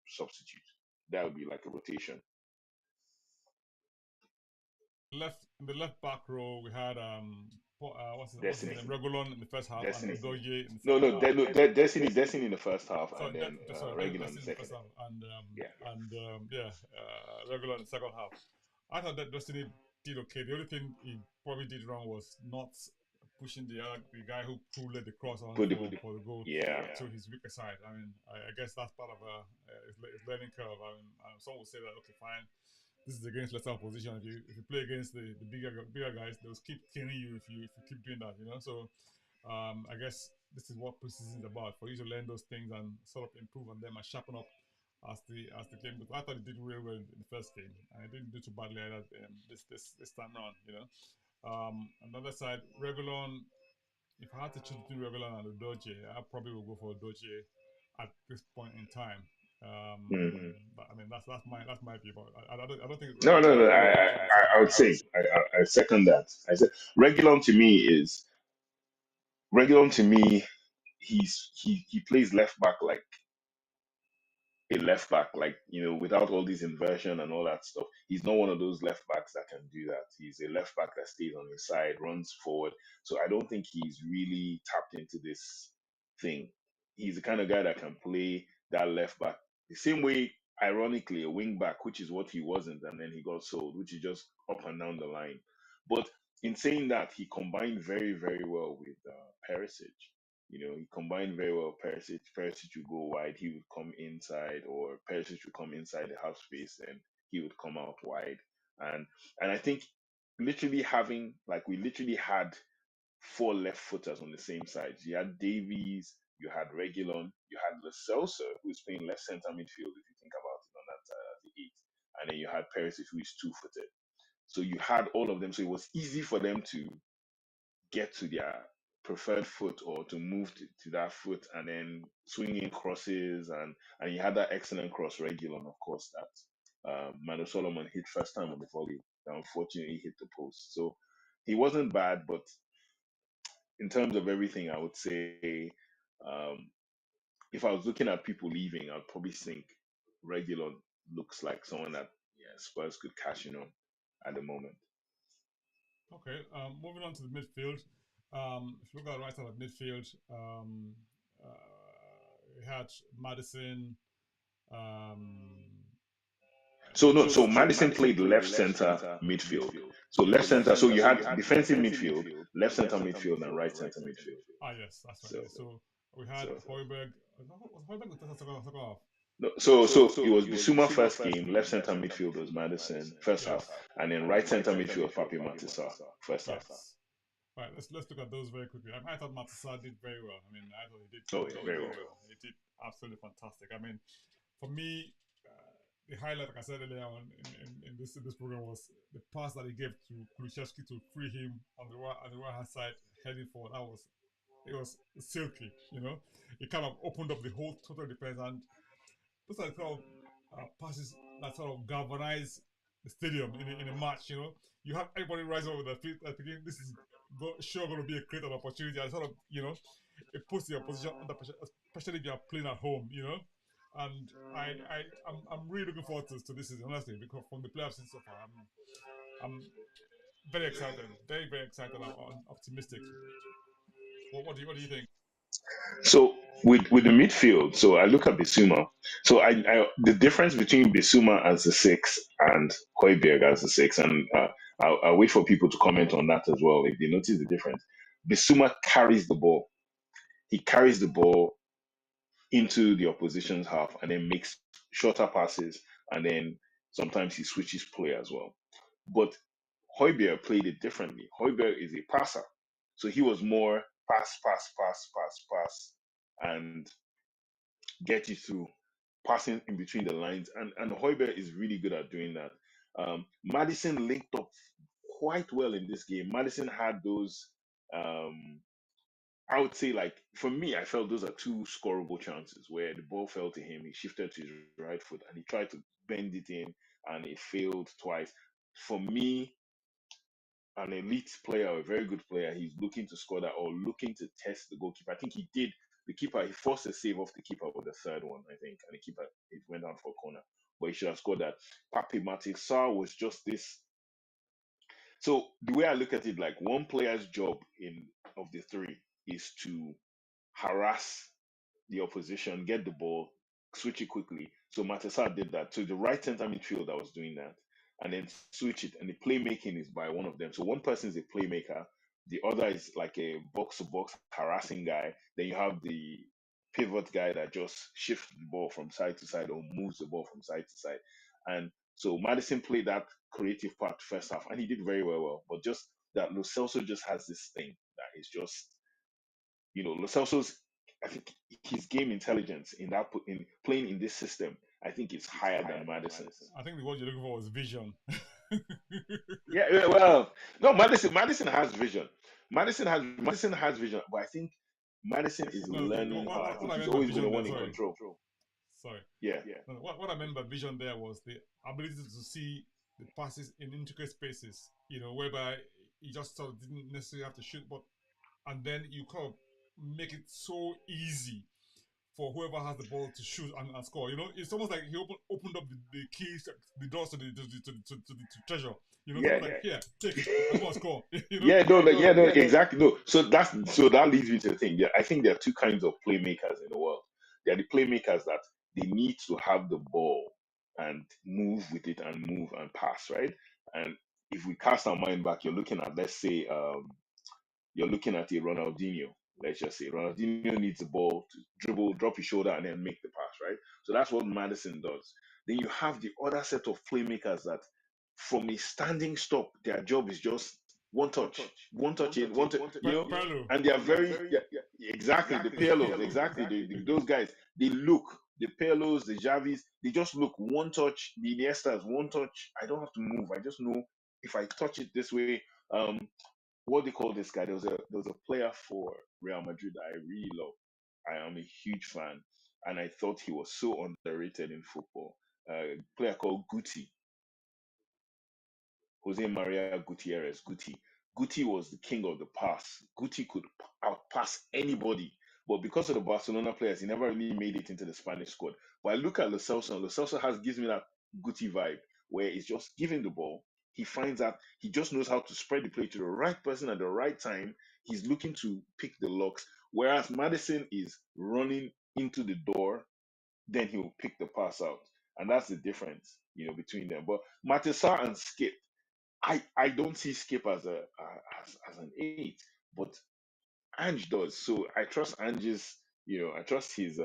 substitute. That would be like a rotation. Left in the left back row we had what's his Destiny, name, Regulon in the first half and Destiny. Udogie in the No, second no, half. Destiny in the first half, Sorry, and then sorry, regular in the Destiny in the second. first half and Yeah. yeah, Regular in the second half. I thought that Destiny did okay. The only thing he probably did wrong was not pushing the guy who led the cross on Put the for the goal yeah. to his weaker side. I mean, I guess that's part of his learning curve. I mean, some will say that okay, fine, this is against lesser opposition. If you play against the bigger guys, they'll keep killing you if you keep doing that. You know, so I guess this is what preseason is about, for you to learn those things and sort of improve on them and sharpen up as the game goes. I thought he did really well in the first game, and he didn't do too badly either this time around. You know, on the other side, Regulon. If I had to choose between Regulon and Udogie, I probably would go for Udogie at this point in time. Mm. But I mean, that's my view. But I don't think No, no, no. Regulon did the second I half. would say I second that. I said Regulon to me is Regulon to me. He plays left back like a left back, like without all this inversion and all that stuff. He's not one of those left backs that can do that. He's a left back that stays on his side, runs forward. So I don't think he's really tapped into this thing. He's the kind of guy that can play that left back the same way, ironically, a wing back, which is what he wasn't, and then he got sold, which is just up and down the line. But in saying that, he combined very, very well with Perisic. He combined very well. Perisic would go wide, he would come inside, or Perisic would come inside the half space, and he would come out wide. And I think literally having like we literally had four left footers on the same side. You had Davies, you had Regulon, you had Lo Celso, who's playing left centre midfield, if you think about it on that side as the eight. And then you had Perisic, who is 2-footed. So you had all of them. So it was easy for them to get to their preferred foot or to move to that foot and then swinging crosses and he had that excellent cross Regulon, of course, that Manu Solomon hit first time on the volley that unfortunately hit the post. So he wasn't bad, but in terms of everything, I would say um, if I was looking at people leaving, I'd probably think Regulon looks like someone that Spurs could cash in on at the moment. Okay, moving on to the midfield. If you look at the right side of midfield, we had Madison. Um, So no, so so Madison Madison played played left left center center midfield. midfield. So Okay, left so left center. So center. you So you had had defensive defensive midfield, midfield, left center left center midfield, and midfield, right and right center center midfield. midfield. Ah, yes, that's right. So Yeah. So we had so Hoiberg. Was Hoiberg the second half? no, so it So was it was Bissouma Bissouma first first game, left game, left center center midfield was midfield was Madison Madison first half, first half, and then and right then right center center midfield was midfield Papi Papi Matissa Matissa first half. yes. Right, let's look at those very quickly. I thought Matissa did very well. I mean, I thought he did Oh yeah, really, very well. really well. He did absolutely fantastic. I mean, for me, the highlight, like I said earlier on in this program, was the pass that he gave to Kulusevski to free him on the right hand side heading forward. It was silky. It kind of opened up the whole total defense, and those are the kind of passes that sort of galvanize the stadium in a match. You have everybody rise over their feet, thinking this is sure going to be a great opportunity, and sort of it puts the opposition under pressure, especially if you are playing at home. And I'm really looking forward to this season, honestly, because from the play I've seen so far, I'm very excited, very very excited, and optimistic. What do you think? So with the midfield, so I look at Bissouma. So I the difference between Bissouma as the six and Højbjerg as the six, and I'll wait for people to comment on that as well if they notice the difference. Bissouma carries the ball. He carries the ball into the opposition's half and then makes shorter passes, and then sometimes he switches play as well. But Højbjerg played it differently. Højbjerg is a passer, so he was more pass, pass, pass, pass, pass, and get you through passing in between the lines. And Højbjerg is really good at doing that. Madison linked up quite well in this game. Madison had those. I would say, like, for me, I felt those are two scoreable chances where the ball fell to him, he shifted to his right foot, and he tried to bend it in, and it failed twice. For me, an elite player, a very good player, he's looking to score that or looking to test the goalkeeper. I think he did. The keeper, he forced a save off the keeper with the third one, I think, and the keeper it went down for a corner, but he should have scored that. Papi Matissa was just this. So the way I look at it, like one player's job in of the three is to harass the opposition, get the ball, switch it quickly. So Matissa did that. So the right center midfield that was doing that. and then switch it. And the playmaking is by one of them. So one person is a playmaker, the other is like a box to box harassing guy. Then you have the pivot guy that just shifts the ball from side to side or moves the ball from side to side. And so Madison played that creative part first half, and he did very well. But just that Lo Celso just has this thing that is just, Lo Celso's, I think his game intelligence in playing in this system, I think is higher than Madison's. I think the word you're looking for was vision. Yeah, well, no, Madison has vision. Madison has vision, but I think Madison is No, learning how. I what think I he's meant by always been the vision there, one in sorry. control. Sorry. Yeah, No, what I meant by vision there was the ability to see the passes in intricate spaces, whereby you just sort of didn't necessarily have to shoot, but and then you kind of make it so easy for whoever has the ball to shoot and score. It's almost like he opened up the keys, the doors to the treasure. It's yeah, almost like, here, take it, and go and score. no, exactly. No, so that leads me to the thing. Yeah, I think there are two kinds of playmakers in the world. There are the playmakers that they need to have the ball and move with it and move and pass, right? And if we cast our mind back, you're looking at, let's say, you're looking at a Ronaldinho. Let's just say Ronaldinho needs the ball to dribble, drop his shoulder, and then make the pass, right? So that's what Madison does. Then you have the other set of playmakers that, from a standing stop, their job is just one touch in, one touch, Perlo. and they are very, exactly, the Pirlos, exactly, those guys. They look, the Pirlos, the Javis, they just look one touch. The Iniestas, one touch. I don't have to move. I just know if I touch it this way. What do they call this guy? There was a player for Real Madrid that I really love. I am a huge fan, and I thought he was so underrated in football. A player called Guti, Jose Maria Gutierrez. Guti was the king of the pass. Guti could outpass anybody, but because of the Barcelona players, he never really made it into the Spanish squad. But I look at Lo Celso. Lo Celso gives me that Guti vibe, where it's just giving the ball. He finds out he just knows how to spread the play to the right person at the right time. He's looking to pick the locks, whereas Madison is running into the door, then he'll pick the pass out, and that's the difference, between them. But Matissa and Skip, I don't see Skip as as an eight, but Ange does. So I trust Ange's, I trust his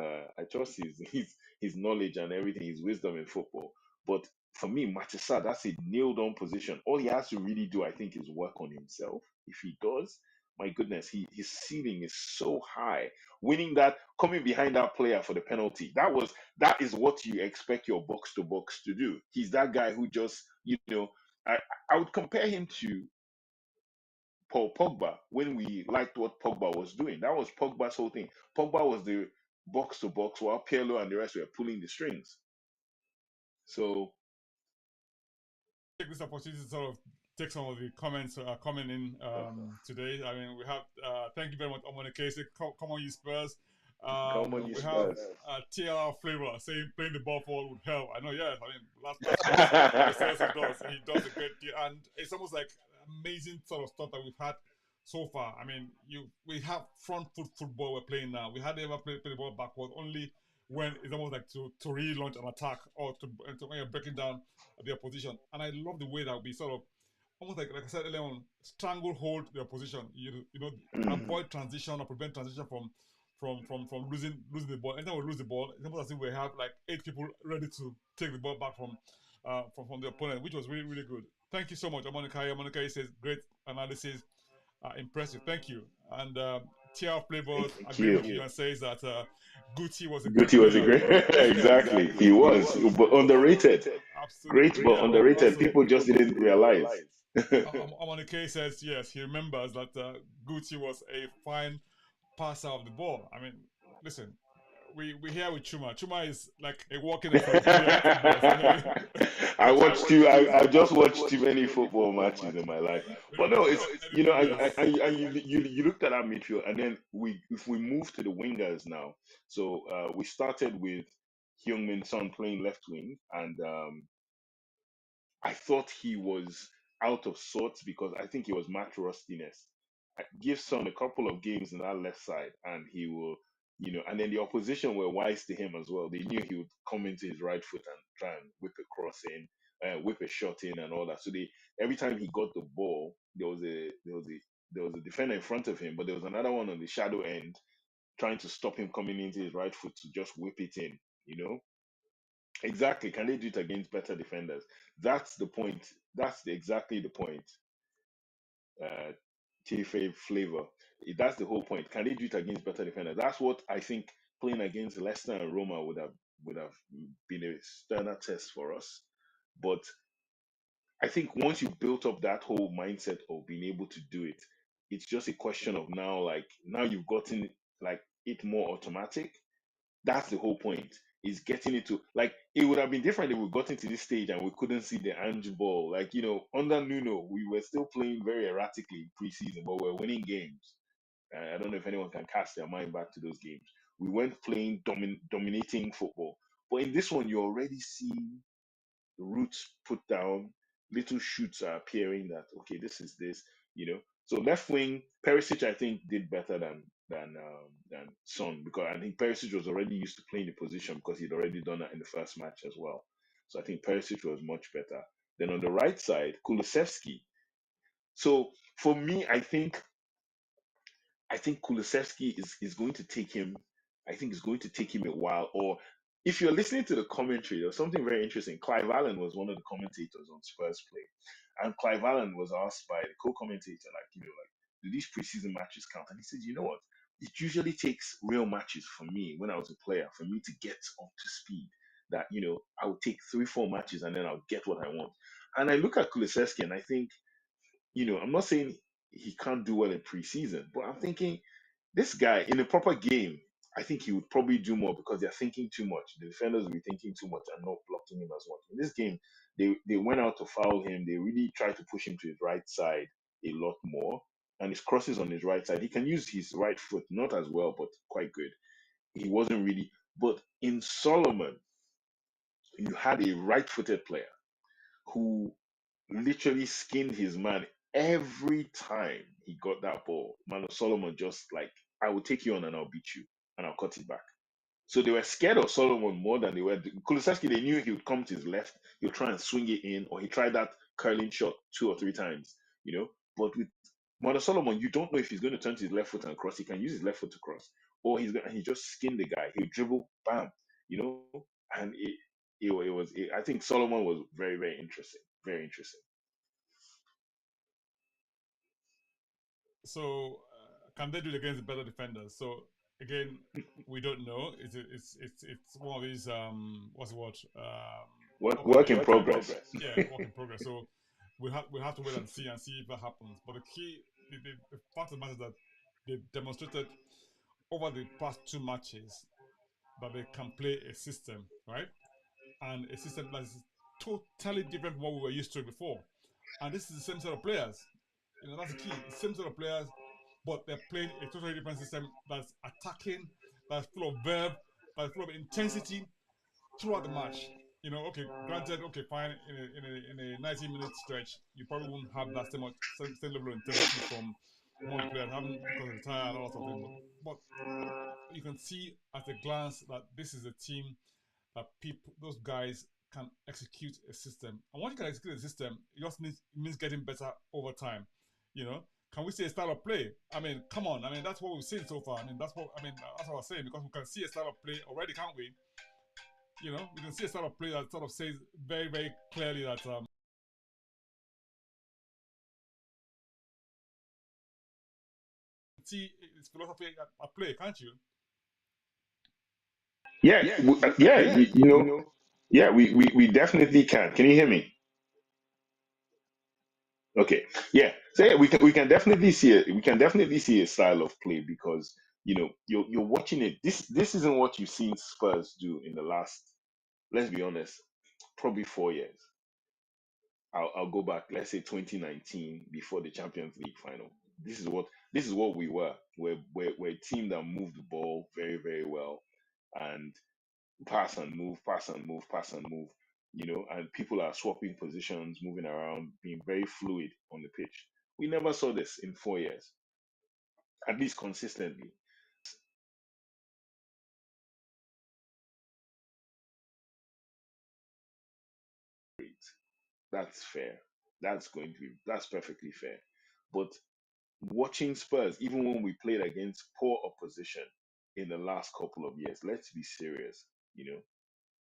knowledge and everything, his wisdom in football. But for me, Matissa, that's a nailed on position. All he has to really do, I think, is work on himself. If he does, my goodness, his ceiling is so high. Winning that, coming behind that player for the penalty, that is what you expect your box to box to do. He's that guy who just, I, I would compare him to Paul Pogba when we liked what Pogba was doing. That was Pogba's whole thing. Pogba was the box to box while Pirlo and the rest were pulling the strings. So Take this opportunity to sort of take some of the comments coming in today. I mean, we have, thank you very much, Omone Casey. Come on, you Spurs. come on, you We have Spurs. TLR Flavor saying playing the ball forward would help. I know, yes. I mean, that's what Lo Celso does. He does a great deal. And it's almost like amazing sort of stuff that we've had so far. I mean, we have front foot football we're playing now. We hardly ever play the ball backward, only when it's almost like to really launch an attack or to when you're breaking down the opposition. And I love the way that we sort of almost like I said earlier on, stranglehold the opposition. Avoid transition or prevent transition from losing the ball. Anytime we lose the ball, it's almost as if we have like 8 people ready to take the ball back from the opponent, which was really, really good. Thank you so much, Amonika. Amonika says great analysis, impressive. Thank you. And TR Flavors Thank agree you. with you and says that Gucci was a great Guti was a player. great, exactly. He was, but underrated. Absolutely. Great, but underrated. People just didn't realize. Amonike says yes, he remembers that Gucci was a fine passer of the ball. I mean, listen, we here with Chuma. Chuma is like a walking encyclopedia of football. So, I just watched too many football matches in my life. But no, it's, you looked at our midfield, and then if we move to the wingers now. So we started with Heung-min Son playing left wing, and I thought he was out of sorts because I think he was match rustiness. Give Son a couple of games in that left side, and he will, and then the opposition were wise to him as well. They knew he would come into his right foot and try and whip a cross in. whip a shot in and all that. So they every time he got the ball, there was a defender in front of him, but there was another one on the shadow end trying to stop him coming into his right foot to just whip it in. You know, exactly. Can they do it against better defenders? That's the point. Exactly the point. Uh, flavor. That's the whole point. Can they do it against better defenders? That's what I think playing against Leicester and Roma would have been a sterner test for us. But I think once you've built up that whole mindset of being able to do it, it's just a question of now, like now you've gotten like it more automatic. That's the whole point. Is getting it to like it would have been different if we got into this stage and we couldn't see the Ange ball. Like, under Nuno, we were still playing very erratically in preseason, but we're winning games. I don't know if anyone can cast their mind back to those games. We weren't playing dominating football. But in this one, you're already seeing the roots put down, little shoots are appearing that okay, this is this. So left wing, Perisic I think did better than Son because I think Perisic was already used to playing the position because he'd already done that in the first match as well. So I think Perisic was much better. Then on the right side, Kulusevski. So for me, I think Kulusevski is going to take him. I think it's going to take him a while. Or if you're listening to the commentary, there's something very interesting. Clive Allen was one of the commentators on Spurs Play, and Clive Allen was asked by the co-commentator, like, do these preseason matches count? And he said, you know what? It usually takes real matches for me when I was a player for me to get up to speed. That I would take 3-4 matches and then I'll get what I want. And I look at Kulusevski and I think I'm not saying he can't do well in preseason, but I'm thinking this guy in a proper game, I think he would probably do more because they're thinking too much. The defenders will be thinking too much and not blocking him as much. In this game, they went out to foul him. They really tried to push him to his right side a lot more. And his crosses on his right side, he can use his right foot, not as well, but quite good. He wasn't really. But in Solomon, you had a right footed player who literally skinned his man every time he got that ball. Man of Solomon just like, I will take you on and I'll beat you and I'll cut it back. So they were scared of Solomon more than they were. Kulusevski, they knew he would come to his left, he'll try and swing it in, or he tried that curling shot 2 or 3 times. But with Mother Solomon, you don't know if he's going to turn to his left foot and cross. He can use his left foot to cross, or he just skinned the guy. He'll dribble, bam, and I think Solomon was very, very interesting. Very interesting. So can they do it against better defenders? So again, we don't know. It's one of these what's the word Work in progress. yeah, work in progress. So we have to wait and see if that happens. But the fact of the matter is that they've demonstrated over the past 2 matches that they can play a system, right? And a system that is totally different from what we were used to before. And this is the same set of players. That's the key. The same set of players, but they're playing a totally different system that's attacking, that's full of verve, that's full of intensity throughout the match. Okay, granted, okay, fine. In a 90-minute stretch, you probably won't have that same level of intensity from one of the players, having because of the tire and all that sort of thing. But you can see at a glance that this is a team that those guys can execute a system. And once you can execute a system, it means getting better over time. Can we see a style of play? I mean, come on. I mean, that's what we've seen so far. That's what I was saying, because we can see a style of play already, can't we? We can see a style of play that sort of says very, very clearly that see its philosophy at play, can't you? Yeah, yeah, yeah, we definitely can. Can you hear me? Okay, yeah. So yeah, we can definitely see it. We can definitely see a style of play because you're watching it. This isn't what you've seen Spurs do in the last. Let's be honest, probably 4 years. I'll go back. Let's say 2019, before the Champions League final. This is what we were. We're a team that moved the ball very, very well, and pass and move, pass and move, pass and move. And people are swapping positions, moving around, being very fluid on the pitch. We never saw this in 4 years, at least consistently. That's fair. That's perfectly fair. But watching Spurs, even when we played against poor opposition in the last couple of years, let's be serious.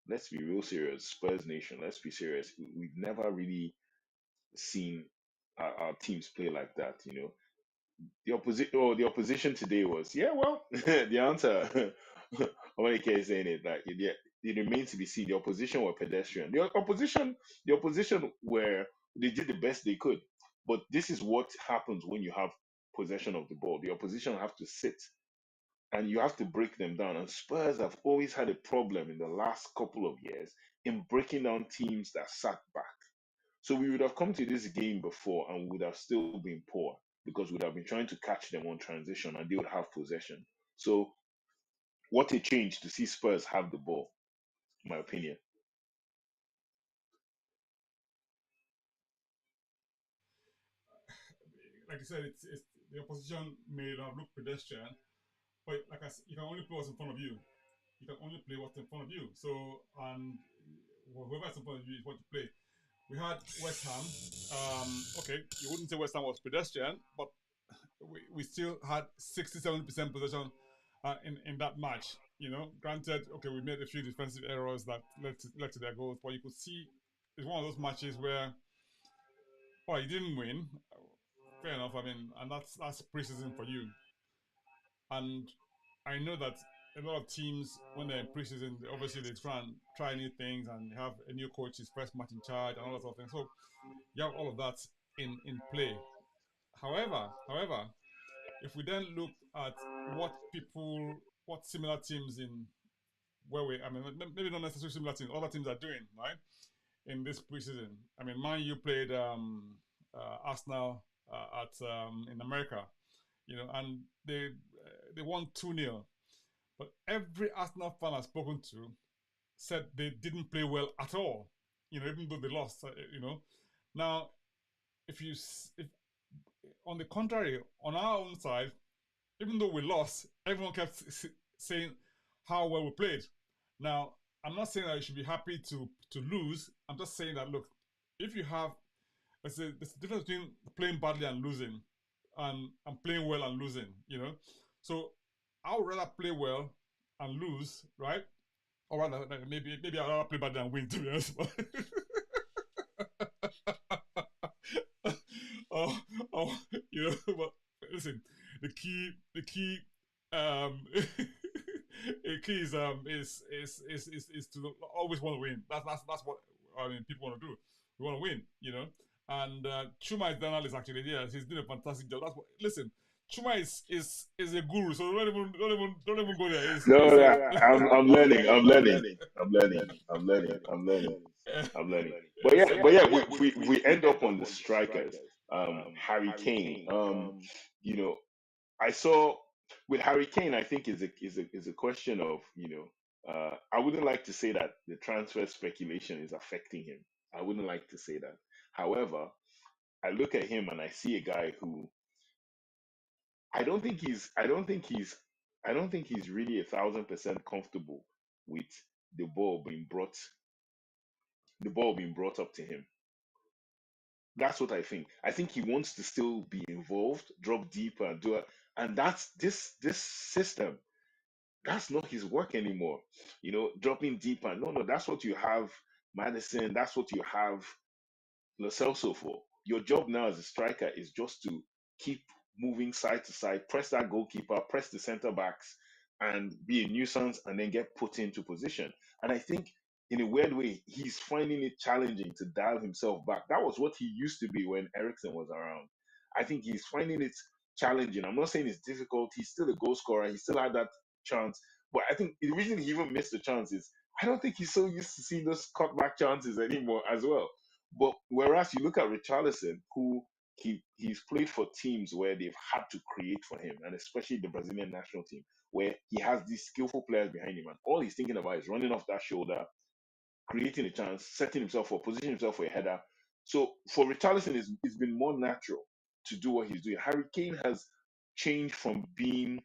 Let's be real serious. Spurs Nation, let's be serious. We've never really seen our teams play like that. The opposition today was, yeah, well, the answer. Omonike is saying it like it remains to be seen. The opposition were pedestrian. The opposition were they did the best they could. But this is what happens when you have possession of the ball. The opposition have to sit and you have to break them down. And Spurs have always had a problem in the last couple of years in breaking down teams that sat back. So we would have come to this game before and would have still been poor because we'd have been trying to catch them on transition and they would have possession. So what a change to see Spurs have the ball, in my opinion. Like you said, it's the opposition may have looked pedestrian, but you can only play what's in front of you. You can only play what's in front of you. So, and whoever's in front of you is what you play. We had West Ham. Okay, you wouldn't say West Ham was pedestrian, but we still had 60-70% possession in that match. Granted, okay, we made a few defensive errors that led to their goals, but you could see it's one of those matches where, oh, you didn't win. Fair enough. I mean, and that's preseason for you. And I know that a lot of teams, when they're in preseason, obviously they try new things and have a new coach, his first match in charge, and all that sort of thing. So you have all of that in play. However, if we then look at what similar teams in where I mean, maybe not necessarily similar teams, other teams are doing, right, in this preseason. I mean, Man U played Arsenal at in America, and they won 2-0. But every Arsenal fan I've spoken to said they didn't play well at all. Even though they lost. Now if on the contrary, on our own side, even though we lost, everyone kept saying how well we played. Now, I'm not saying that you should be happy to lose. I'm just saying that look, if you have, there's a difference between playing badly and losing, and playing well and losing. So I would rather play well and lose, right? Or rather, maybe I'd rather play badly and win, to be honest. oh, oh, but listen, the key, the key is to always want to win. That's what I mean. People want to do. We want to win, And Chuma is the analyst actually. Yes, he's doing a fantastic job. That's what. Listen, Chuma is a guru, so don't even go there. No, It's no, a I'm learning. I'm learning. I'm learning. I'm learning. I'm learning. I'm learning. But so yeah, we end up on the strikers. Harry Kane. You know, I saw with Harry Kane. I think is a question of I wouldn't like to say that the transfer speculation is affecting him. I wouldn't like to say that. However, I look at him and I see a guy who I don't think he's I don't think he's I don't think he's really 1,000% comfortable with the ball being brought the ball being brought up to him. That's what I think. I think he wants to still be involved, drop deeper and do it. And that's this system. That's not his work anymore. Dropping deeper. No, no, that's what you have, Madison. That's what you have Lo Celso for. Your job now as a striker is just to keep moving side to side, press that goalkeeper, press the center backs, and be a nuisance and then get put into position. And I think in a weird way, he's finding it challenging to dial himself back. That was what he used to be when Ericsson was around. I think he's finding it challenging. I'm not saying it's difficult. He's still a goal scorer. He still had that chance. But I think the reason he even missed the chance is I don't think he's so used to seeing those cutback chances anymore as well. But whereas you look at Richarlison, who he's played for teams where they've had to create for him, and especially the Brazilian national team, where he has these skillful players behind him, and all he's thinking about is running off that shoulder, creating a chance, setting himself up, positioning himself for a header. So for Richarlison, it's been more natural to do what he's doing. Harry Kane has changed from being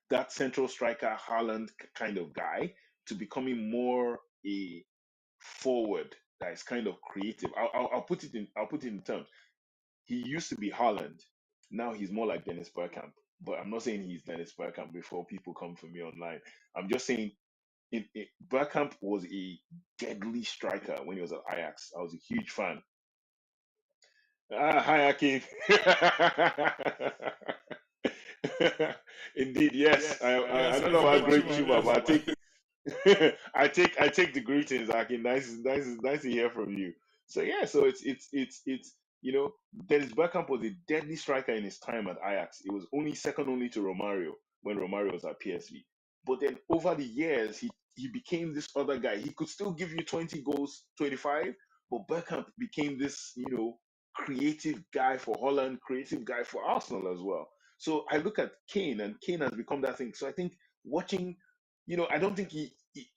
that central striker, Haaland kind of guy, to becoming more a forward that is kind of creative. I'll put it in terms. He used to be Haaland. Now he's more like Dennis Bergkamp. But I'm not saying he's Dennis Bergkamp before people come for me online. I'm just saying Bergkamp was a deadly striker when he was at Ajax. I was a huge fan. Hi, Akin. Indeed, yes. I Yes, don't it's know a how great great Chuma. Chuma, Yes. but I take the greetings, Akin. Nice to hear from you. So yeah, so it's Dennis Bergkamp was a deadly striker in his time at Ajax. It was only second only to Romario when Romario was at PSV. But then over the years, he became this other guy. He could still give you 20 goals, 25, but Bergkamp became this, creative guy for Holland, creative guy for Arsenal as well. So I look at Kane, and Kane has become that thing. So I think watching, I don't think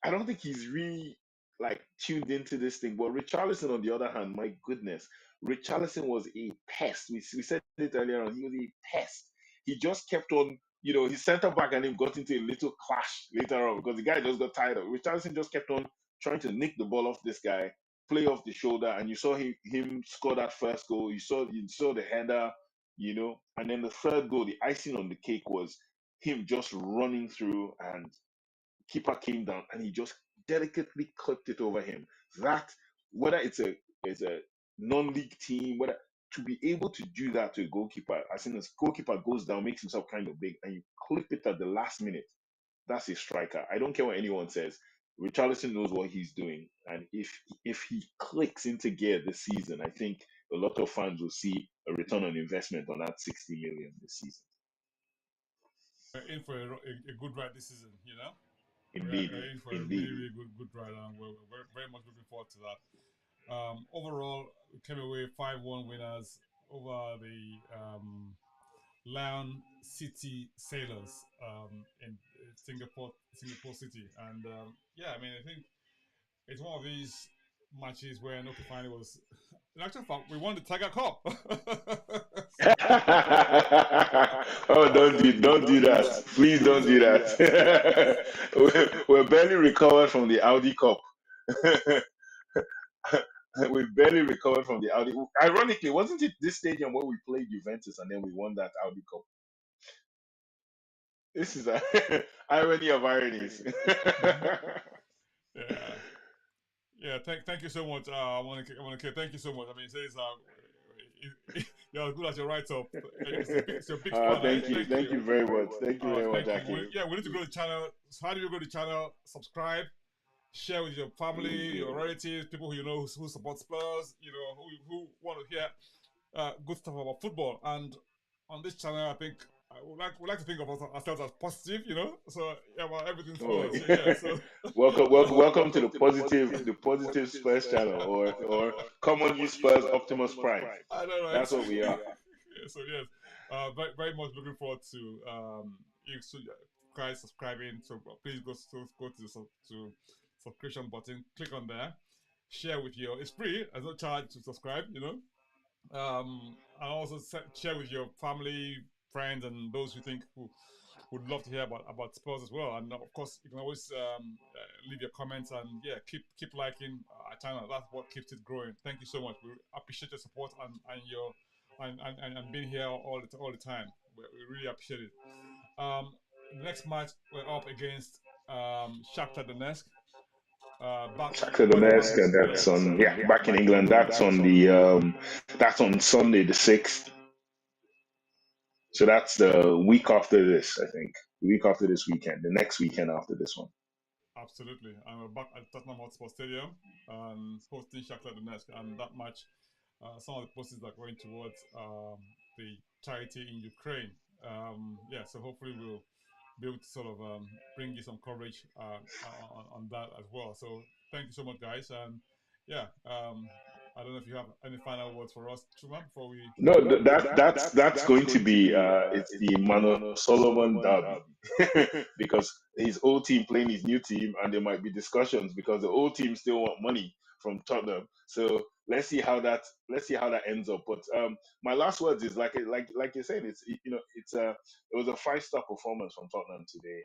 I don't think he's really like tuned into this thing. But Richarlison, on the other hand, my goodness, Richarlison was a pest. We said it earlier on. He was a pest. He just kept on, his centre back and him got into a little clash later on because the guy just got tired of it. Richarlison just kept on trying to nick the ball off this guy, play off the shoulder, and you saw him score that first goal. You saw the header, and then the third goal, the icing on the cake was him just running through, and keeper came down and he just delicately clipped it over him. That, whether it's a non-league team, whether to be able to do that to a goalkeeper, as soon as goalkeeper goes down, makes himself kind of big, and you clip it at the last minute, that's a striker. I don't care what anyone says. Richarlison knows what he's doing, and if he clicks into gear this season, I think a lot of fans will see a return on investment on that 60 million this season. We're in for a good ride this season, you know? Indeed, We're in for a really, indeed. really good ride, and we're very much looking forward to that. Overall, we came away 5-1 winners over the Lion City Sailors in Singapore City. And yeah, I mean, I think it's one of these matches where okay, finally was. In actual fact, we won the Tiger Cup. So, Oh, don't do that. Please don't do that. We're barely recovered from the Audi Cup. We barely recovered from the Audi. Ironically, wasn't it this stadium where we played Juventus and then we won that Audi Cup? This is a irony of ironies. yeah, yeah. Thank you so much. I want to thank you so much. I mean, it says you're as good as your write up. It's a big fan, right? Thank you very much. Thank you very much, Thank you. Aki. Yeah, we need to go to the channel. So how do you go to the channel? Subscribe, share with your family, your relatives, people who you know who support Spurs, who want to hear good stuff about football. And on this channel, I think we like to think of ourselves as positive, So yeah, well, everything Oh, Spurs. So yeah, so welcome to the positive Spurs channel, or common use Spurs Optimus Prime. I know, right? That's what we are. Yeah, so yes, very much looking forward to you guys subscribing. So please go to to subscription button, click on there, share with your. It's free. There's no charge to subscribe. And also share with your family, friends, and those who think who would love to hear about Spurs as well. And of course, you can always leave your comments and yeah, keep liking our channel. That's what keeps it growing. Thank you so much. We appreciate your support and your and being here all the time. We really appreciate it. The next match we're up against Shakhtar Donetsk. Back Shakhtar when Donetsk, and that's on, back in England. That's on Sunday the 6th. So that's the week after this, I think. The week after this weekend, the next weekend after this one. Absolutely. And we're back at Tottenham Hotspur Stadium hosting Shakhtar Donetsk. And that match, some of the proceeds are going towards the charity in Ukraine. Yeah, so hopefully we'll be able to sort of bring you some coverage on that as well. So thank you so much, guys. And yeah, I don't know if you have any final words for us, Chuma, before we. No, that's going to be it's the Mano Solomon derby because his old team playing his new team, and there might be discussions because the old team still want money from Tottenham. So let's see how that ends up. But my last words is like you're saying, it was a 5-star performance from Tottenham today.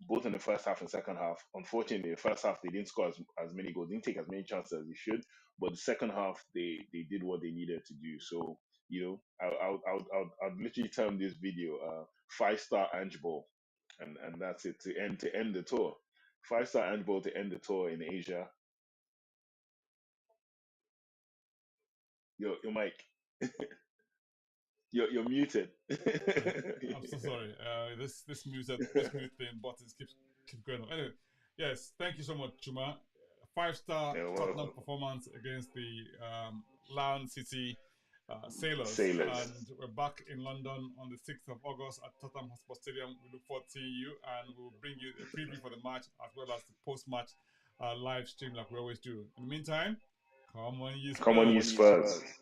both in the first half and second half. Unfortunately, the first half they didn't score as many goals, didn't take as many chances as they should. But the second half they did what they needed to do. So I'll literally term this video 5-star Ange Ball, and that's it to end the tour. 5-star Ange Ball to end the tour in Asia. Your mic. You're muted. I'm so sorry. This mute thing buttons keep going on. Anyway, yes, thank you so much, Chuma. 5-star Yeah, Tottenham well, performance against the Lion City Sailors, sailors. and we're back in London on the 6th of August at Tottenham Hotspur Stadium. We look forward to seeing you, and we'll bring you a preview for the match as well as the post-match live stream like we always do. In the meantime, come on, you Come on, you Spurs! Spurs.